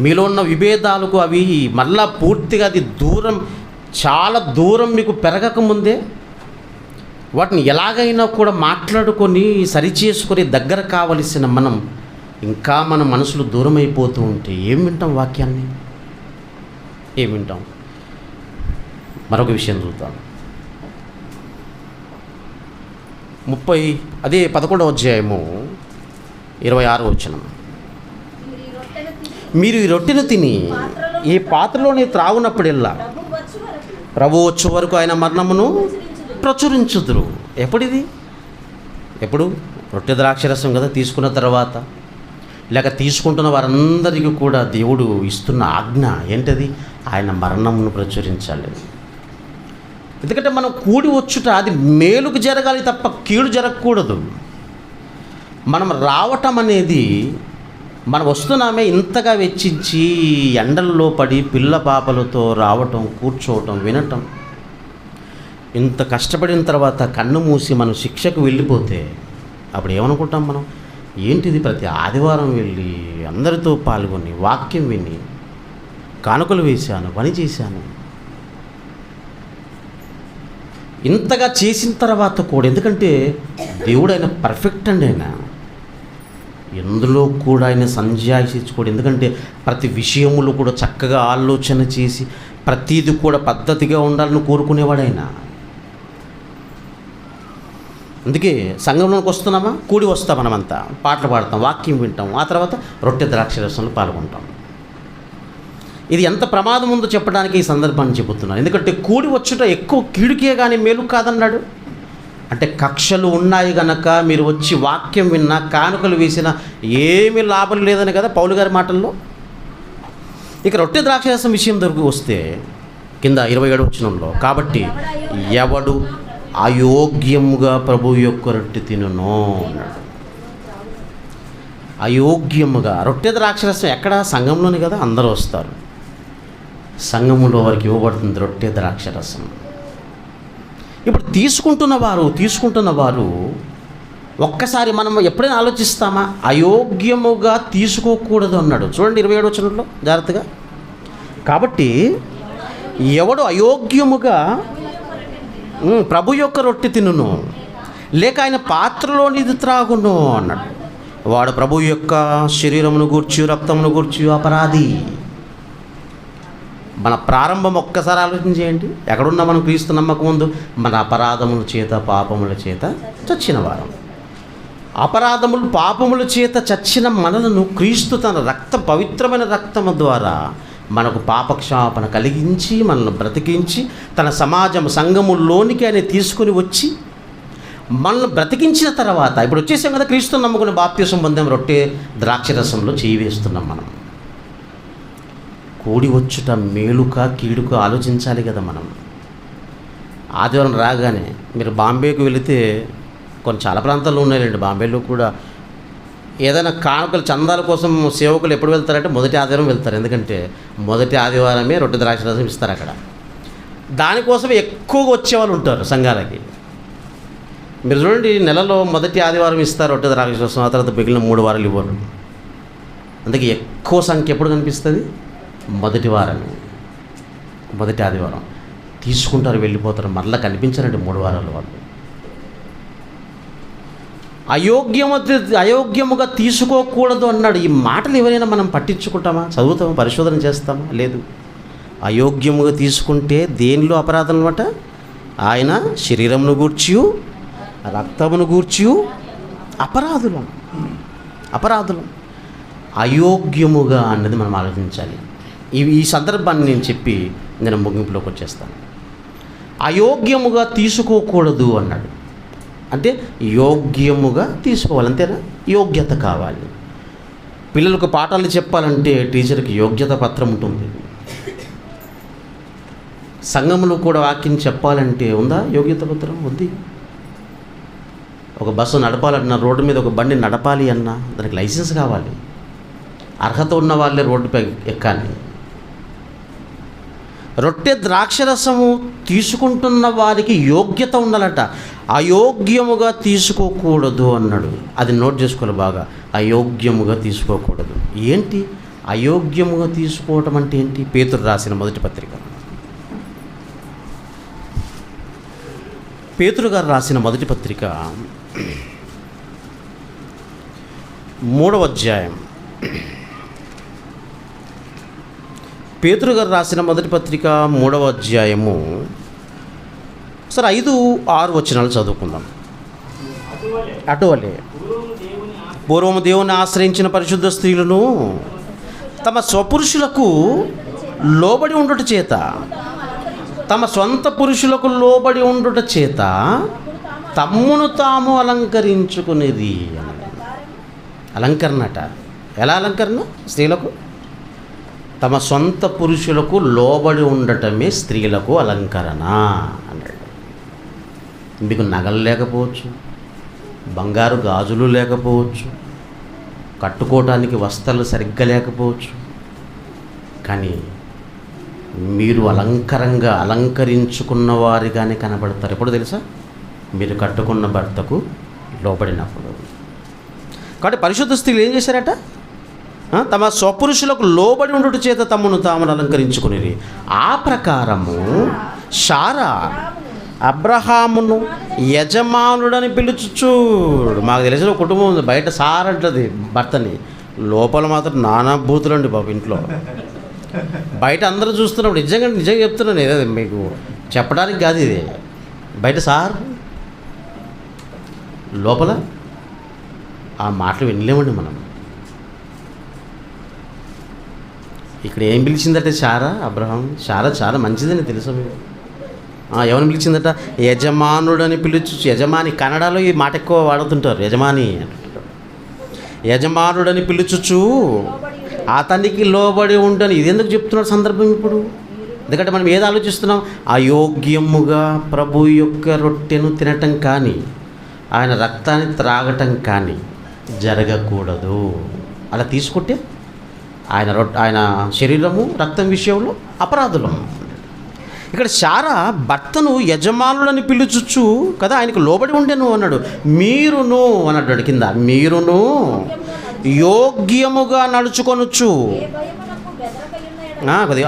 Speaker 1: మీలో ఉన్న విభేదాలకు అవి మళ్ళా పూర్తిగా అది చాలా దూరం మీకు పెరగకముందే వాటిని ఎలాగైనా కూడా మాట్లాడుకొని సరిచేసుకొని దగ్గర కావలసిన మనం ఇంకా మన మనసులు దూరం అయిపోతూ ఉంటే ఏం వింటాం? వాక్యాన్ని ఏం వింటాం? మరొక విషయం చూద్దాం. 11వ అధ్యాయము 26వ వచనం. మీరు ఈ రొట్టెను తిని ఈ పాత్రలోని త్రాగునప్పుడెల్లా ప్రభు వచ్చే వరకు ఆయన మరణమును ప్రచురించుదురు. ఎప్పుడు? రొట్టె ద్రాక్షరసం కదా తీసుకున్న తర్వాత, లేక తీసుకుంటున్న వారందరికీ కూడా దేవుడు ఇస్తున్న ఆజ్ఞ ఏంటది? ఆయన మరణమును ప్రచురించాలి. ఎందుకంటే మనం కూడి వచ్చుట అది మేలుకు జరగాలి తప్ప కీడు జరగకూడదు. మనం రావటం అనేది, మనం వస్తున్నామే ఇంతగా వెచ్చించి ఎండల్లో పడి పిల్ల పాపలతో రావటం, కూర్చోవటం, వినటం, ఇంత కష్టపడిన తర్వాత కన్ను మూసి మనం శిక్షకు వెళ్ళిపోతే అప్పుడు ఏమనుకుంటాం మనం? ఏంటిది, ప్రతి ఆదివారం వెళ్ళి అందరితో పాల్గొని వాక్యం విని కానుకలు వేశాను, పని చేశాను, ఇంతగా చేసిన తర్వాత కూడా, ఎందుకంటే దేవుడు ఆయన పర్ఫెక్ట్ అండి. ఆయన ఎందులో కూడా ఆయన సంజాయించుకోడు. ఎందుకంటే ప్రతి విషయములు కూడా చక్కగా ఆలోచన చేసి ప్రతీది కూడా పద్ధతిగా ఉండాలని కోరుకునేవాడు ఆయన. అందుకే సంఘంలోకి వస్తున్నామా, కూడి వస్తాం, మనమంతా పాటలు పాడతాం, వాక్యం వింటాం, ఆ తర్వాత రొట్టె ద్రాక్షరసంలో పాల్గొంటాం. ఇది ఎంత ప్రమాదం ఉందో చెప్పడానికి ఈ సందర్భాన్ని చెబుతున్నాను. ఎందుకంటే కూడి వచ్చుట ఎక్కువ కీడుకే కానీ మేలు కాదన్నాడు. అంటే కక్షలు ఉన్నాయి గనక మీరు వచ్చి వాక్యం విన్నా, కానుకలు వేసినా ఏమీ లాభం లేదని కదా పౌలు గారి మాటల్లో. ఇక రొట్టె ద్రాక్షరసం విషయం దగ్గరకు వస్తే కింద 27వ వచనంలో, కాబట్టి ఎవడు అయోగ్యముగా ప్రభు యొక్క రొట్టె తినును అన్నాడు. అయోగ్యముగా రొట్టె ద్రాక్షరసం ఎక్కడ? సంఘంలోనే కదా అందరూ వస్తారు. సంఘములో వారికి ఇవ్వబడుతుంది రొట్టె ద్రాక్షరసం. ఇప్పుడు తీసుకుంటున్న వారు ఒక్కసారి మనం ఎప్పుడైనా ఆలోచిస్తామా? అయోగ్యముగా తీసుకోకూడదు అన్నాడు. చూడండి 27వ వచనంలో జాగ్రత్తగా. కాబట్టి ఎవడు అయోగ్యముగా ప్రభు యొక్క రొట్టె తినును లేక ఆయన పాత్రలోనిది త్రాగును అన్నాడు, వాడు ప్రభు యొక్క శరీరమును గూర్చి రక్తమును గూర్చి అపరాధి. మన ప్రారంభం ఒక్కసారి ఆలోచన చేయండి. ఎక్కడున్నా మనం క్రీస్తు నమ్మకం ముందు మన అపరాధముల చేత, పాపముల చేత చచ్చిన వారం. అపరాధములు పాపముల చేత చచ్చిన మనలను క్రీస్తు తన పవిత్రమైన రక్తము ద్వారా మనకు పాపక్షాపణ కలిగించి మనల్ని బ్రతికించి తన సంఘములోనికి ఆయన తీసుకుని వచ్చి మనల్ని బ్రతికించిన తర్వాత ఇప్పుడు వచ్చేసాం కదా, క్రీస్తుని నమ్ముకుని బాప్తిసం పొందాం, రొట్టె ద్రాక్షరసంలో చేయి వేస్తున్నాం. మనం కూడి వచ్చుట మేలుక కీడుక ఆలోచించాలి కదా. మనం ఆదివారం రాగానే మీరు బాంబేకి వెళితే చాలా ప్రాంతాల్లో ఉన్నాయండి, బాంబేలో కూడా ఏదైనా కానుకలు చందాల కోసం సేవకులు ఎప్పుడు వెళ్తారంటే మొదటి ఆదివారం వెళ్తారు. ఎందుకంటే మొదటి ఆదివారమే రొట్టె ద్రాక్షరసం ఇస్తారు అక్కడ. దానికోసం ఎక్కువగా వచ్చేవాళ్ళు ఉంటారు సంఘాలకి. మీరు చూడండి, నెలలో మొదటి ఆదివారం ఇస్తారు రొట్టె ద్రాక్షరసం, ఆ తర్వాత మిగిలిన 3 వారాలు ఇవ్వరు. అందుకే ఎక్కువ సంఖ్య ఎప్పుడు కనిపిస్తుంది? మొదటి వారమే, మొదటి ఆదివారం తీసుకుంటారు, వెళ్ళిపోతారు, మరలా కనిపించారండి 3 వారాలు వాళ్ళు. అయోగ్యముగా తీసుకోకూడదు అన్నాడు. ఈ మాటలు ఎవరైనా మనం పట్టించుకుంటామా? చదువుతామా? పరిశోధన చేస్తామా? లేదు. అయోగ్యముగా తీసుకుంటే దేనిలో అపరాధం అన్నమాట? ఆయన శరీరమును గూర్చియు రక్తమును గూర్చియు అపరాధులం. అయోగ్యముగా అన్నది మనం ఆలోచించాలి. ఈ సందర్భాన్ని నేను చెప్పి నేను ముగింపులోకి వచ్చేస్తాను. అయోగ్యముగా తీసుకోకూడదు అన్నాడు అంటే యోగ్యముగా తీసుకోవాలి, అంతేనా? యోగ్యత కావాలి. పిల్లలకు పాఠాలు చెప్పాలంటే టీచర్కి యోగ్యత పత్రం ఉంటుంది. సంఘంలో కూడా వాక్యం చెప్పాలంటే ఉందా యోగ్యత పత్రం? ఉంది. ఒక బస్సు నడపాలన్నా, రోడ్డు మీద ఒక బండి నడపాలి అన్నా దానికి లైసెన్స్ కావాలి. అర్హత ఉన్న వాళ్ళే రోడ్డుపై ఎక్కాలి. రొట్టె ద్రాక్షరసము తీసుకుంటున్న వారికి యోగ్యత ఉండాలట. అయోగ్యముగా తీసుకోకూడదు అన్నాడు. అది నోట్ చేసుకోవాలి బాగా. అయోగ్యముగా తీసుకోకూడదు. ఏంటి అయోగ్యముగా తీసుకోవటం అంటే ఏంటి? పేతురు రాసిన మొదటి పత్రిక, పేతురు గారు రాసిన మొదటి పత్రిక 3వ అధ్యాయం. పేతురు గారు రాసిన మొదటి పత్రిక 3వ అధ్యాయము సరే 5-6 వచనాలు చదువుకుందాం. అటువలే పూర్వము దేవుని ఆశ్రయించిన పరిశుద్ధ స్త్రీలను తమ స్వపురుషులకు లోబడి ఉండుట చేత, తమ సొంత పురుషులకు లోబడి ఉండుట చేత తమ్మును తాము అలంకరించుకునేది. అలంకరణట. ఎలా అలంకరణ? స్త్రీలకు తమ సొంత పురుషులకు లోబడి ఉండటమే స్త్రీలకు అలంకరణ అన్నాడు. మీకు నగలు లేకపోవచ్చు, బంగారు గాజులు లేకపోవచ్చు, కట్టుకోవటానికి వస్త్రాలు సరిగ్గా లేకపోవచ్చు, కానీ మీరు అలంకరించుకున్న వారిగానే కనబడతారు. ఎప్పుడు తెలుసా? మీరు కట్టుకున్న భర్తకు లోబడినప్పుడు. కాబట్టి పరిశుద్ధ స్త్రీలు ఏం చేశారట? తమ స్వపురుషులకు లోబడి ఉండుట చేత తమను తామును అలంకరించుకునేది. ఆ ప్రకారము శారా అబ్రహామును యజమానుడని పిలుచుచు, మాకు తెలిసిన కుటుంబం ఉంది, బయట సార్ అంటది భర్తని, లోపల మాత్రం నానా బూతులండి బాబు ఇంట్లో. బయట అందరూ చూస్తున్నప్పుడు నిజంగా చెప్తున్నాను, ఏదో మీకు చెప్పడానికి కాదు ఇది. బయట సార్, లోపల ఆ మాటలు వినలేమండి మనం. ఇక్కడ ఏం పిలిచిందట శారా? అబ్రహాం. శారా చాలా మంచిదని తెలుసా మీకు? ఎవరిని పిలిచిందట? యజమానుడని పిలుచు. యజమాని, కన్నడలో ఈ మాట ఎక్కువ వాడుతుంటారు, యజమాని అంటుంటారు. యజమానుడని పిలుచుచు అతనికి లోబడి ఉండని. ఇది ఎందుకు చెప్తున్నాడు సందర్భం ఇప్పుడు? ఎందుకంటే మనం ఏది ఆలోచిస్తున్నాం? అయోగ్యముగా ప్రభు యొక్క రొట్టెను తినటం కానీ ఆయన రక్తాన్ని త్రాగటం కానీ జరగకూడదు. అలా తీసుకుంటే ఆయన శరీరము రక్తం విషయంలో అపరాధులం. ఇక్కడ శారా భర్తను యజమానులని పిలుచుచు కదా, ఆయనకు లోబడి ఉండేను అన్నాడు. మీరును అన్నాడు కింద, మీరును యోగ్యముగా నడుచుకొనొచ్చు.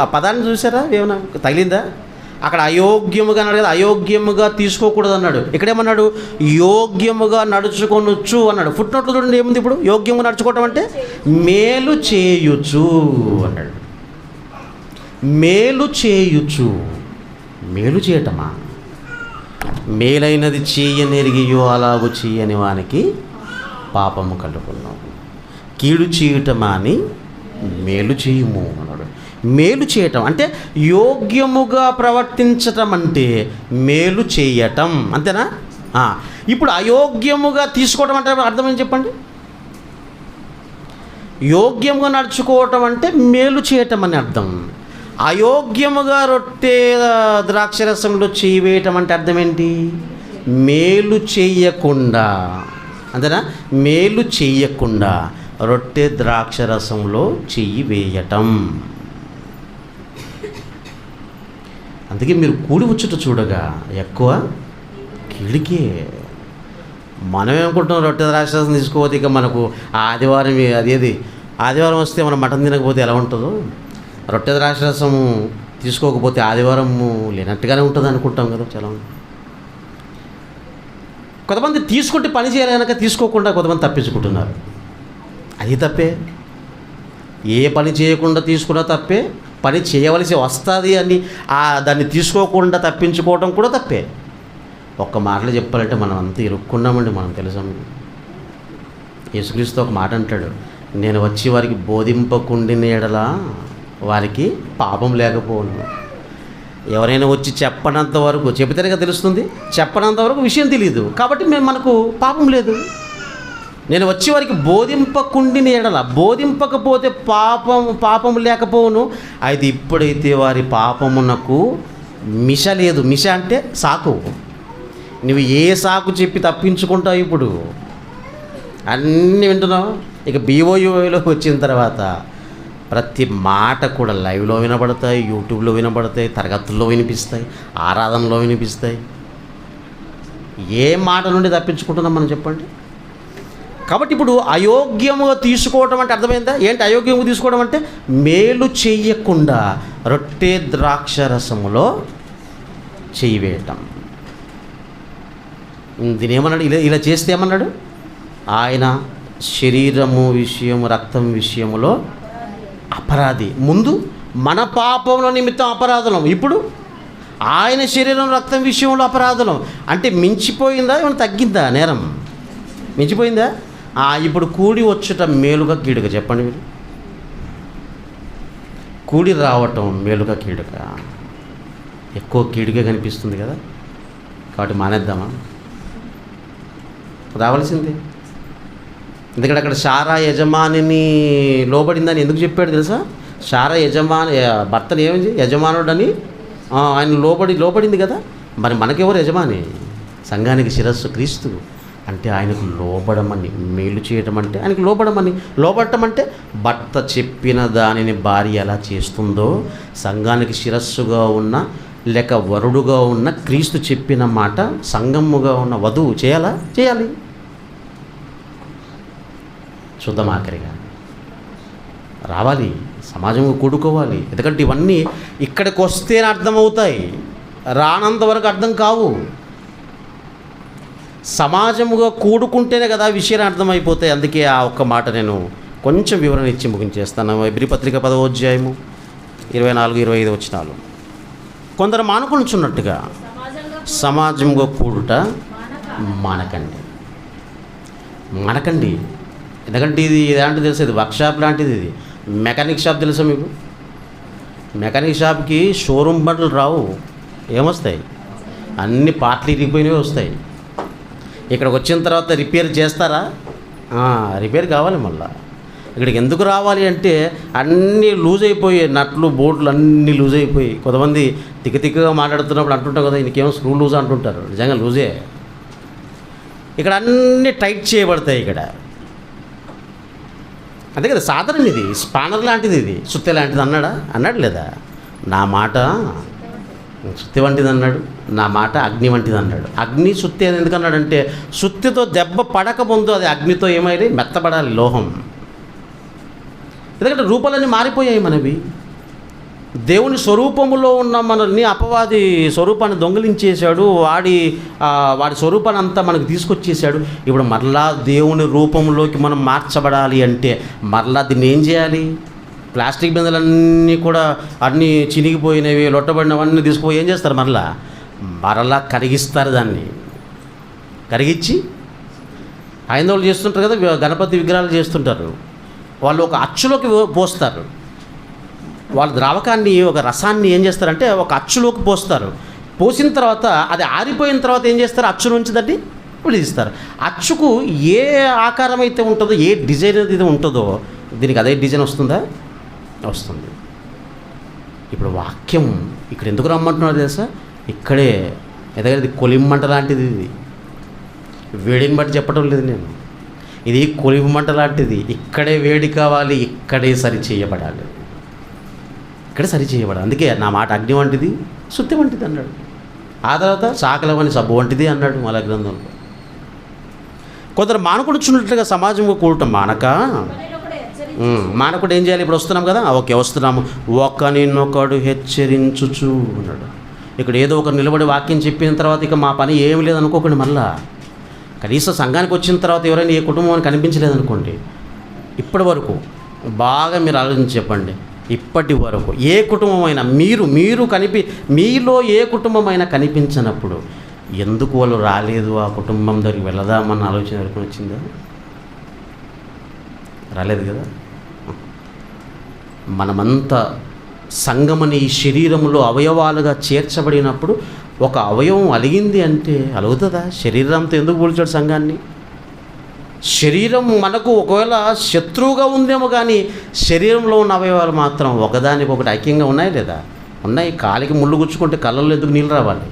Speaker 1: ఆ పదాన్ని చూసారా? ఏమన్నా తగిలిందా? అక్కడ అయోగ్యముగా అన్నాడు కదా, అయోగ్యముగా తీసుకోకూడదు అన్నాడు. ఇక్కడేమన్నాడు? యోగ్యముగా నడుచుకొనొచ్చు అన్నాడు. ఫుట్ నోట్లో చూడండి ఏముంది ఇప్పుడు? యోగ్యముగా నడుచుకోవటం అంటే మేలు చేయుచు అన్నాడు. మేలు చేయుచు. మేలు చేయటమా? మేలైనది చేయనెరిగియో అలాగూ చేయని వానికి పాపము కలుగున్నావు. కీడు చేయటం అని మేలు చేయుము అన్నాడు. మేలు చేయటం అంటే యోగ్యముగా ప్రవర్తించటం అంటే మేలు చేయటం, అంతేనా? ఇప్పుడు అయోగ్యముగా తీసుకోవటం అంటే అర్థం ఏం చెప్పండి? యోగ్యముగా నడుచుకోవటం అంటే మేలు చేయటం అని అర్థం. అయోగ్యముగా రొట్టె ద్రాక్షరసంలో చేయి వేయటం అంటే అర్థం ఏంటి? మేలు చేయకుండా, అంతేనా? మేలు చేయకుండా రొట్టె ద్రాక్షరసంలో చెయ్యి వేయటం. అందుకే మీరు కూడి వచ్చుట చూడగా ఎక్కువ కీడికే. మనం ఏమనుకుంటున్నాం, రొట్టె ద్రాక్షరసం తీసుకోపోతే ఇక మనకు ఆదివారం అదేది ఆదివారం వస్తే మనం మటన్ తినకపోతే ఎలా ఉంటుందో, రొట్టె ద్రాక్షరసము తీసుకోకపోతే ఆదివారం లేనట్టుగానే ఉంటుంది అనుకుంటాం కదా. చాలా కొంతమంది తీసుకుంటే పని చేయాలి కనుక తీసుకోకుండా కొంతమంది తప్పించుకుంటున్నారు. అది తప్పే. ఏ పని చేయకుండా తీసుకున్నా తప్పే, పని చేయవలసి వస్తుంది అని దాన్ని తీసుకోకుండా తప్పించుకోవడం కూడా తప్పే. ఒక్క మాటలు చెప్పాలంటే మనం అంతా ఇరుక్కున్నామండి. మనం తెలుసాం. యేసుక్రీస్తు ఒక మాట అంటాడు, నేను వచ్చి వారికి బోధింపకుండిన ఎడల వారికి పాపం లేకపోను. ఎవరైనా వచ్చి చెప్పనంత వరకు, చెబితేనే తెలుస్తుంది, చెప్పనంత వరకు విషయం తెలియదు. కాబట్టి మనకు పాపం లేదు. నేను వచ్చి వారికి బోధింపకుండిన ఎడల, బోధింపకపోతే పాపం లేకపోను. అయితే ఇప్పుడైతే వారి పాపమునకు మిష లేదు. మిష అంటే సాకు. నువ్వు ఏ సాకు చెప్పి తప్పించుకుంటావు? ఇప్పుడు అన్నీ వింటున్నావు. ఇక BOUలో వచ్చిన తర్వాత ప్రతి మాట కూడా లైవ్లో వినబడతాయి, యూట్యూబ్లో వినబడతాయి, తరగతుల్లో వినిపిస్తాయి, ఆరాధనలో వినిపిస్తాయి. ఏ మాట నుండి తప్పించుకుంటున్నాం మనం చెప్పండి? కాబట్టి ఇప్పుడు అయోగ్యముగా తీసుకోవటం అంటే అర్థమైందా? ఏంటి అయోగ్యముగా తీసుకోవడం అంటే? మేలు చెయ్యకుండా రొట్టె ద్రాక్షరసములో చెయ్యి వేయటం. దీని ఏమన్నాడు? ఇలా చేస్తే ఏమన్నాడు? ఆయన శరీరము విషయం, రక్తం విషయములో అపరాధి. ముందు మన పాపముల నిమిత్తం అపరాధులం, ఇప్పుడు ఆయన శరీరం రక్తం విషయంలో అపరాధులం. అంటే మించిపోయిందా? ఏమైనా తగ్గిందా నేరం? మించిపోయిందా? ఇప్పుడు కూడి వచ్చుట మేలుగా కీడుగా చెప్పండి మీరు. కూడి రావటం మేలుగా కీడుగా? ఎక్కువ కీడుగా కనిపిస్తుంది కదా. కాబట్టి మానేద్దామా? రావాల్సిందే. ఎందుకంటే అక్కడ శారా యజమానిని లోబడిందని ఎందుకు చెప్పాడు తెలుసా? శారా భర్తను ఏమైంది? యజమానుడని ఆయన లోబడింది కదా. మరి మనకెవరు యజమాని? సంఘానికి శిరస్సు క్రీస్తు. అంటే ఆయనకు లోబడమని, మేలు చేయటం అంటే ఆయనకు లోబడమని. లోబడటం అంటే భర్త చెప్పిన దానిని భార్య ఎలా చేస్తుందో, సంఘానికి శిరస్సుగా ఉన్న లేక వరుడుగా ఉన్న క్రీస్తు చెప్పిన మాట సంఘముగా ఉన్న వధువు చేయాలి. చూద్దాం. ఆఖరిగా రావాలి, సమాజంగా కూడుకోవాలి. ఎందుకంటే ఇవన్నీ ఇక్కడికి వస్తేనే అర్థమవుతాయి, రానంత వరకు అర్థం కావు. సమాజముగా కూడుకుంటేనే కదా విషయాలు అర్థమైపోతాయి. అందుకే ఆ ఒక్క మాట నేను కొంచెం వివరణ ఇచ్చి ముగించేస్తాను. హెబ్రీ పత్రిక 10వ అధ్యాయము 24-25 వచనాలు. కొందరు మానుకొనుచున్నట్టుగా సమాజంగా కూడుట మానకండి. ఎందుకంటే ఇది ఎలాంటిది తెలుసు? ఇది వర్క్షాప్ లాంటిది. ఇది మెకానిక్ షాప్ తెలుసా మీకు? మెకానిక్ షాప్కి షోరూమ్ బండ్లు రావు. ఏమొస్తాయి? అన్ని పార్ట్లు ఇరిగిపోయినవి వస్తాయి. ఇక్కడికి వచ్చిన తర్వాత రిపేర్ చేస్తారా? రిపేర్ కావాలి. మళ్ళీ ఇక్కడికి ఎందుకు రావాలి అంటే అన్నీ లూజ్ అయిపోయి, నట్లు బోల్ట్లు అన్నీ లూజ్ అయిపోయి. కొంతమంది తిక్కగా మాట్లాడుతున్నప్పుడు అంటుంటాం కదా, ఇంకేమో స్క్రూ లూజ్ అంటుంటారు. నిజంగా లూజే. ఇక్కడ అన్నీ టైట్ చేయబడతాయి. ఇక్కడ అంతే కదా. సాధారణ ఇది స్పానర్ లాంటిది, ఇది సుత్తె లాంటిది అన్నాడు లేదా? నా మాట సుత్తి వంటిది అన్నాడు, నా మాట అగ్ని వంటిది అన్నాడు. అగ్ని సుత్తి అని ఎందుకన్నాడంటే, సుత్తితో దెబ్బ పడక ముందు అది అగ్నితో ఏమైంది? మెత్తబడాలి లోహం. ఎందుకంటే రూపాలన్నీ మారిపోయాయి మనవి. దేవుని స్వరూపములో ఉన్న మనల్ని అపవాది స్వరూపాన్ని దొంగిలించేశాడు. వాడి స్వరూపాన్ని అంతా మనకు తీసుకొచ్చేసాడు. ఇప్పుడు మరలా దేవుని రూపంలోకి మనం మార్చబడాలి అంటే మరలా దీన్ని ఏం చేయాలి? ప్లాస్టిక్ బిందెలన్నీ కూడా అన్నీ చినిగిపోయినవి, లొట్టబడినవన్నీ తీసుకుపోయి ఏం చేస్తారు? మరలా కరిగిస్తారు. దాన్ని కరిగించి హైందవులు చేస్తుంటారు కదా, గణపతి విగ్రహాలు చేస్తుంటారు. వాళ్ళు ఒక అచ్చులోకి పోస్తారు. వాళ్ళ ద్రావకాన్ని, ఒక రసాన్ని ఏం చేస్తారంటే ఒక అచ్చులోకి పోస్తారు. పోసిన తర్వాత అది ఆరిపోయిన తర్వాత ఏం చేస్తారు, అచ్చు నుంచి దాన్ని విడిస్తారు. అచ్చుకు ఏ ఆకారం అయితే ఉంటుందో, ఏ డిజైన్ అయితే ఉంటుందో దీనికి అదే డిజైన్ వస్తుందా? వస్తుంది. ఇప్పుడు వాక్యం ఇక్కడ ఎందుకు రమ్మంటున్నారు తెలుసా? ఇక్కడే ఎదగది కొలిమంట లాంటిది. ఇది వేడిని బట్టి చెప్పడం లేదు నేను, ఇది కొలిమంట లాంటిది. ఇక్కడే వేడి కావాలి, ఇక్కడే సరి చేయబడాలి, ఇక్కడే సరి చేయబడాలి. అందుకే నా మాట అగ్ని వంటిది, సుత్తి వంటిది అన్నాడు. ఆ తర్వాత సాకలవని సబ్బు వంటిది అన్నాడు మళ్ళా గ్రంథంలో. కొందరు మానకొడుచున్నట్లుగా సమాజంలో కూడటం మానకుడు ఏం చేయాలి? ఇప్పుడు వస్తున్నాం కదా, ఓకే వస్తున్నాము, ఒకరినొకడు హెచ్చరించుచు అన్నాడు. ఇక్కడ ఏదో ఒకరు నిలబడి వాక్యం చెప్పిన తర్వాత ఇక మా పని ఏమి లేదనుకోకండి. మళ్ళా కనీసం సంఘానికి వచ్చిన తర్వాత ఎవరైనా ఏ కుటుంబం కనిపించలేదనుకోండి, ఇప్పటి వరకు బాగా మీరు ఆలోచించి చెప్పండి, ఇప్పటి వరకు ఏ కుటుంబమైనా మీలో ఏ కుటుంబమైనా కనిపించినప్పుడు ఎందుకు వాళ్ళు రాలేదు, ఆ కుటుంబం దగ్గరికి వెళదామన్న ఆలోచన వరకు వచ్చిందా? రాలేదు కదా. మనమంతా సంఘమని ఈ శరీరంలో అవయవాలుగా చేర్చబడినప్పుడు ఒక అవయవం అలిగింది అంటే అలుగుతుందా? శరీరంతో ఎందుకు పోల్చాడు సంఘాన్ని? శరీరం మనకు ఒకవేళ శత్రువుగా ఉందేమో, కానీ శరీరంలో ఉన్న అవయవాలు మాత్రం ఒకదానికొకటి ఐక్యంగా ఉన్నాయి లేదా? ఉన్నాయి. కాలికి ముళ్ళు గుచ్చుకుంటే కళ్ళల్లో ఎందుకు నీళ్ళు రావాలి?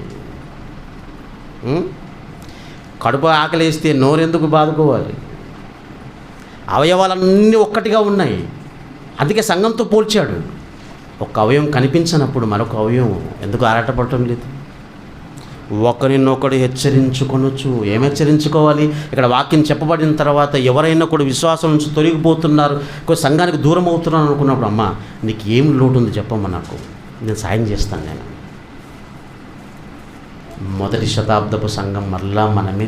Speaker 1: కడుపు ఆకలేస్తే నోరెందుకు బాదుకోవాలి? అవయవాలన్నీ ఒక్కటిగా ఉన్నాయి. అందుకే సంఘంతో పోల్చాడు. ఒక అవయవం కనిపించినప్పుడు మరొక అవయవం ఎందుకు ఆరాటపడటం లేదు? ఒకరినొకడు హెచ్చరించుకొనొచ్చు. ఏం హెచ్చరించుకోవాలి? ఇక్కడ వాక్యం చెప్పబడిన తర్వాత ఎవరైనా కూడా విశ్వాసం నుంచి తొలగిపోతున్నారు, సంఘానికి దూరం అవుతున్నాను అనుకున్నప్పుడు, అమ్మా నీకు ఏం లోటు ఉంది చెప్పమ్మా, నాకు నేను సాయం చేస్తాను. నేను మొదటి శతాబ్దపు సంఘం మరలా మనమే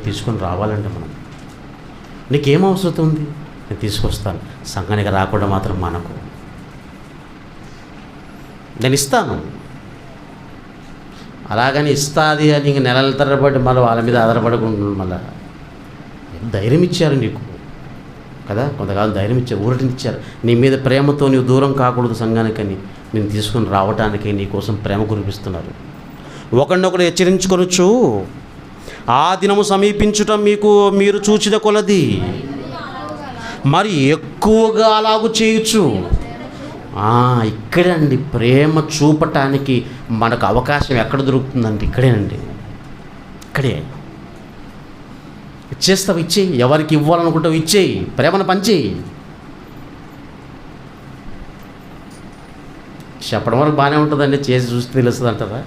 Speaker 1: తీసుకొని రావాలంటే మనం, నీకేం అవసరం ఉంది నేను తీసుకొస్తాను. సంఘానికి రాకుండా మాత్రం మనకు నేను ఇస్తాను. అలాగని ఇస్తుంది అని ఇంక నెలల తరబడి మళ్ళీ వాళ్ళ మీద ఆధారపడకుండా మళ్ళీ ధైర్యం ఇచ్చారు నీకు కదా, కొంతకాలం ధైర్యం ఇచ్చారు, ఊరటినిచ్చారు. నీ మీద ప్రేమతో నీవు దూరం కాకూడదు సంఘానికని నేను తీసుకుని రావటానికి నీ కోసం ప్రేమ కురిపిస్తున్నారు. ఒకరినొకడు హెచ్చరించుకొనొచ్చు. ఆ దినము సమీపించటం మీరు చూచిన కొలది మరి ఎక్కువగా అలాగూ చేయొచ్చు. ఇక్కడండి ప్రేమ చూపటానికి మనకు అవకాశం ఎక్కడ దొరుకుతుందంటే ఇక్కడేనండి. ఇక్కడే ఇచ్చేస్తావు, ఇచ్చేయి. ఎవరికి ఇవ్వాలనుకుంటావు ఇచ్చేయి, ప్రేమను పంచేయి. చెప్పడం వరకు బాగానే ఉంటుందండి, చేసి చూస్తే తెలుస్తుంది అంటారా?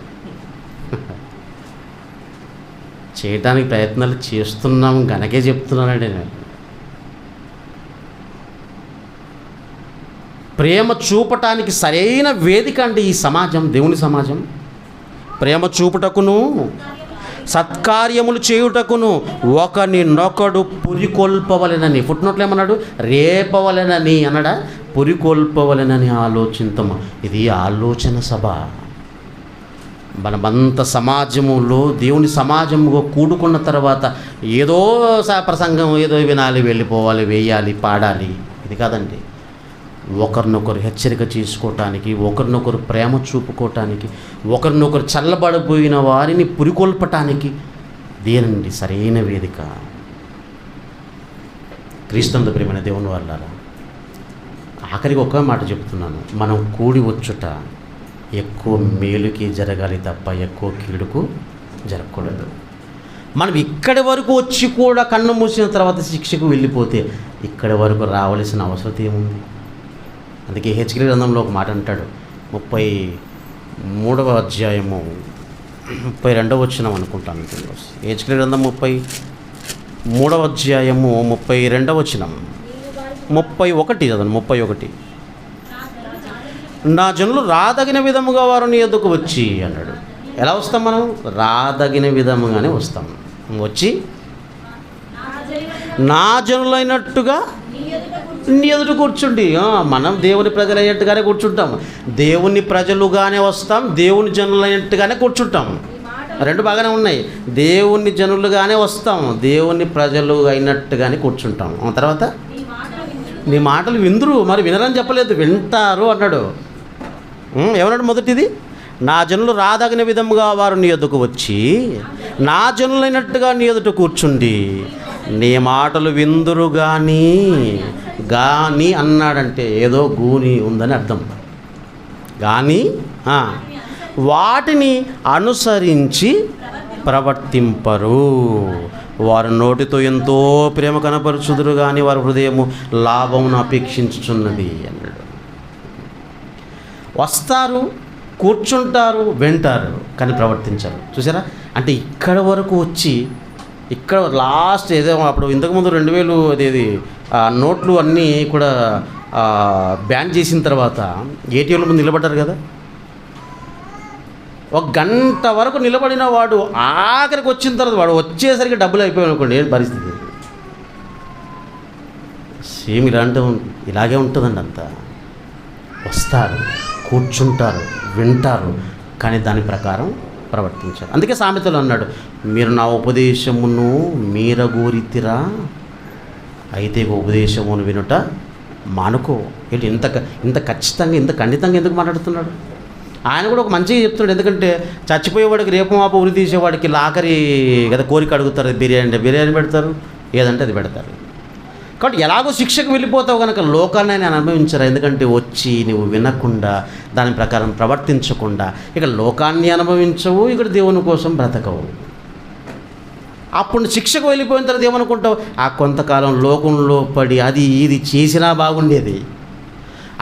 Speaker 1: చేయటానికి ప్రయత్నాలు చేస్తున్నాం గనకే చెప్తున్నానండి నేను. ప్రేమ చూపటానికి సరైన వేదిక అండి ఈ సమాజం, దేవుని సమాజం. ప్రేమ చూపుటకును సత్కార్యములు చేయుటకును ఒకరినొకడు పురికొల్పవలెనని, ఫుట్నోట్లు ఏమన్నాడు? రేపవలెనని అన్నాడా? పురికొల్పవలెనని ఆలోచింతము. ఇది ఆలోచన సభ. మనమంత సమాజములో దేవుని సమాజముగా కూడుకున్న తర్వాత ఏదో ప్రసంగం ఏదో వినాలి, వెళ్ళిపోవాలి, వేయాలి, పాడాలి, ఇది కాదండి. ఒకరినొకరు హెచ్చరిక చేసుకోవటానికి, ఒకరినొకరు ప్రేమ చూపుకోవటానికి, ఒకరినొకరు చల్లబడిపోయిన వారిని పురికొల్పటానికి దేనండి సరైన వేదిక. క్రీస్తునందు ప్రియమైన దేవుని వాళ్ళారా, ఆఖరికి ఒక్క మాట చెప్తున్నాను, మనం కూడి వచ్చుట ఎక్కువ మేలుకి జరగాలి తప్ప ఎక్కువ కీడుకు జరగకూడదు. మనం ఇక్కడి వరకు వచ్చి కూడా కన్ను మూసిన తర్వాత శిక్షకు వెళ్ళిపోతే ఇక్కడి వరకు రావాల్సిన అవసరం ఏముంది? అందుకే హెచ్కేల్ గ్రంథంలో ఒక మాట అంటాడు, 33వ అధ్యాయము 32వ వచనం అనుకుంటాను. హెచ్కేల్ గ్రంథం 33వ అధ్యాయము 32వ వచనం, 31 చదవండి. 31, నా జనులు రాదగిన విధముగా వారు నీ యొద్దకు వచ్చి అన్నాడు. ఎలా వస్తాం మనం? రాదగిన విధముగానే వస్తాం. వచ్చి నా జనులైనట్టుగా నీ ఎదుట కూర్చుండి. మనం దేవుని ప్రజలైనట్టుగానే కూర్చుంటాం, దేవుని ప్రజలుగానే వస్తాం, దేవుని జనులైనట్టుగానే కూర్చుంటాం. రెండు బాగానే ఉన్నాయి. దేవుని జనులుగానే వస్తాం, దేవుని ప్రజలు అయినట్టుగానే కూర్చుంటాం. ఆ తర్వాత నీ మాటలు విందురు, మరి వినరని చెప్పలేదు, వింటారు అన్నాడు. ఏమన్నాడు? మొదటిది, నా జనులు రాదగిన విధముగా వారు నీ ఎదుకు వచ్చి నా జనులైనట్టుగా నీ ఎదుట కూర్చుండి నీ మాటలు విందురు గాని అన్నాడంటే ఏదో గూని ఉందని అర్థం. కానీ వాటిని అనుసరించి ప్రవర్తింపరు. వారు నోటితో ఎంతో ప్రేమ కనపరుచుదురు కానీ వారి హృదయము లాభమును అపేక్షించుచున్నది అన్నాడు. వస్తారు, కూర్చుంటారు, వింటారు, కానీ ప్రవర్తించరు. చూసారా? అంటే ఇక్కడ వరకు వచ్చి ఇక్కడ లాస్ట్ ఏదో అప్పుడు ఇంతకుముందు 2000 అదేది నోట్లు అన్నీ కూడా బ్యాన్ చేసిన తర్వాత ఏటీఎంల ముందు నిలబడ్డారు కదా. 1 గంట వరకు నిలబడిన వాడు ఆఖరికి వచ్చిన తర్వాత వాడు వచ్చేసరికి డబ్బులు అయిపోయాయి అనుకోండి, ఏంటి పరిస్థితి? సేమ్ ఇలాగే ఉంటుందండి. అంతా వస్తారు, కూర్చుంటారు, వింటారు, కానీ దాని ప్రకారం ప్రవర్తించారు. అందుకే సామెతలు అన్నాడు, మీరు నా ఉపదేశమును మీరగోరితిరా, అయితే ఉపదేశమును వినుట మానుకో. ఏంటి ఇంత ఖచ్చితంగా, ఇంత ఖండితంగా ఎందుకు మాట్లాడుతున్నాడు? ఆయన కూడా ఒక మంచిగా చెప్తున్నాడు. ఎందుకంటే చచ్చిపోయేవాడికి రేపు మాపు ఉరి తీసేవాడికి లాకరి కదా కోరిక అడుగుతారు, బిర్యానీ పెడతారు, ఏదంటే అది పెడతారు. కాబట్టి ఎలాగో శిక్షకు వెళ్ళిపోతావు కనుక లోకాన్ని నేను అనుభవించరా. ఎందుకంటే వచ్చి నువ్వు వినకుండా దాని ప్రకారం ప్రవర్తించకుండా ఇక లోకాన్ని అనుభవించవు, ఇక్కడ దేవుని కోసం బ్రతకవు. అప్పుడు శిక్షకు వెళ్ళిపోయిన తర్వాత ఏమనుకుంటావు? ఆ కొంతకాలం లోకంలో పడి అది ఇది చేసినా బాగుండేది,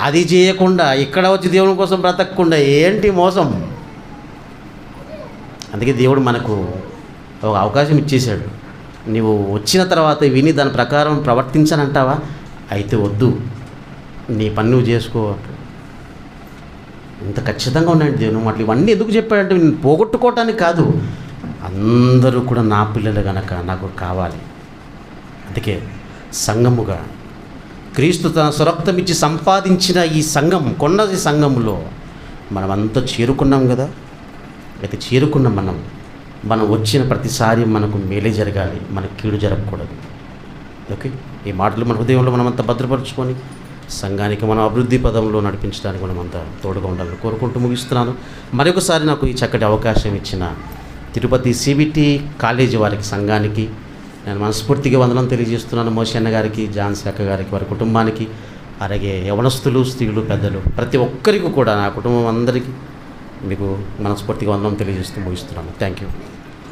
Speaker 1: అది చేయకుండా ఇక్కడ వచ్చి దేవుని కోసం బ్రతకకుండా ఏంటి మోసం. అందుకే దేవుడు మనకు ఒక అవకాశం ఇచ్చేశాడు. నీవు వచ్చిన తర్వాత విని దాని ప్రకారం ప్రవర్తించనంటావా? అయితే వద్దు, నీ పని నువ్వు చేసుకో. ఇంత ఖచ్చితంగా ఉన్నాయండి దేవుని మాటలు. ఇవన్నీ ఎందుకు చెప్పాడంటే నేను పోగొట్టుకోవటానికి కాదు, అందరూ కూడా నా పిల్లలు గనక నాకు కావాలి. అందుకే సంఘముగా క్రీస్తు తన స్వరక్తం ఇచ్చి సంపాదించిన ఈ సంఘం, కొన్న ఈ సంఘంలో మనమంతా చేరుకున్నాం కదా. అయితే చేరుకున్న మనం వచ్చిన ప్రతిసారి మనకు మేలే జరగాలి, మనకు కీడు జరగకూడదు. ఓకే, ఈ మాటలు మన హృదయంలో మనమంతా భద్రపరుచుకొని సంఘానికి మనం అభివృద్ధి పదంలో నడిపించడానికి మనమంతా తోడుగా ఉండాలని కోరుకుంటూ ముగిస్తున్నాను. మరొకసారి నాకు ఈ చక్కటి అవకాశం ఇచ్చిన తిరుపతి CBT కాలేజీ వారికి, సంఘానికి నేను మనస్ఫూర్తిగా వందనం తెలియజేస్తున్నాను. మోషి అన్న గారికి, ఝాన్సీ అక్క గారికి, వారి కుటుంబానికి, అలాగే యవనస్తులు, స్త్రీలు, పెద్దలు ప్రతి ఒక్కరికి కూడా, నా కుటుంబం అందరికీ మీకు మనస్ఫూర్తిగా వందనం తెలియజేస్తూ ముగిస్తున్నాను. Thank you.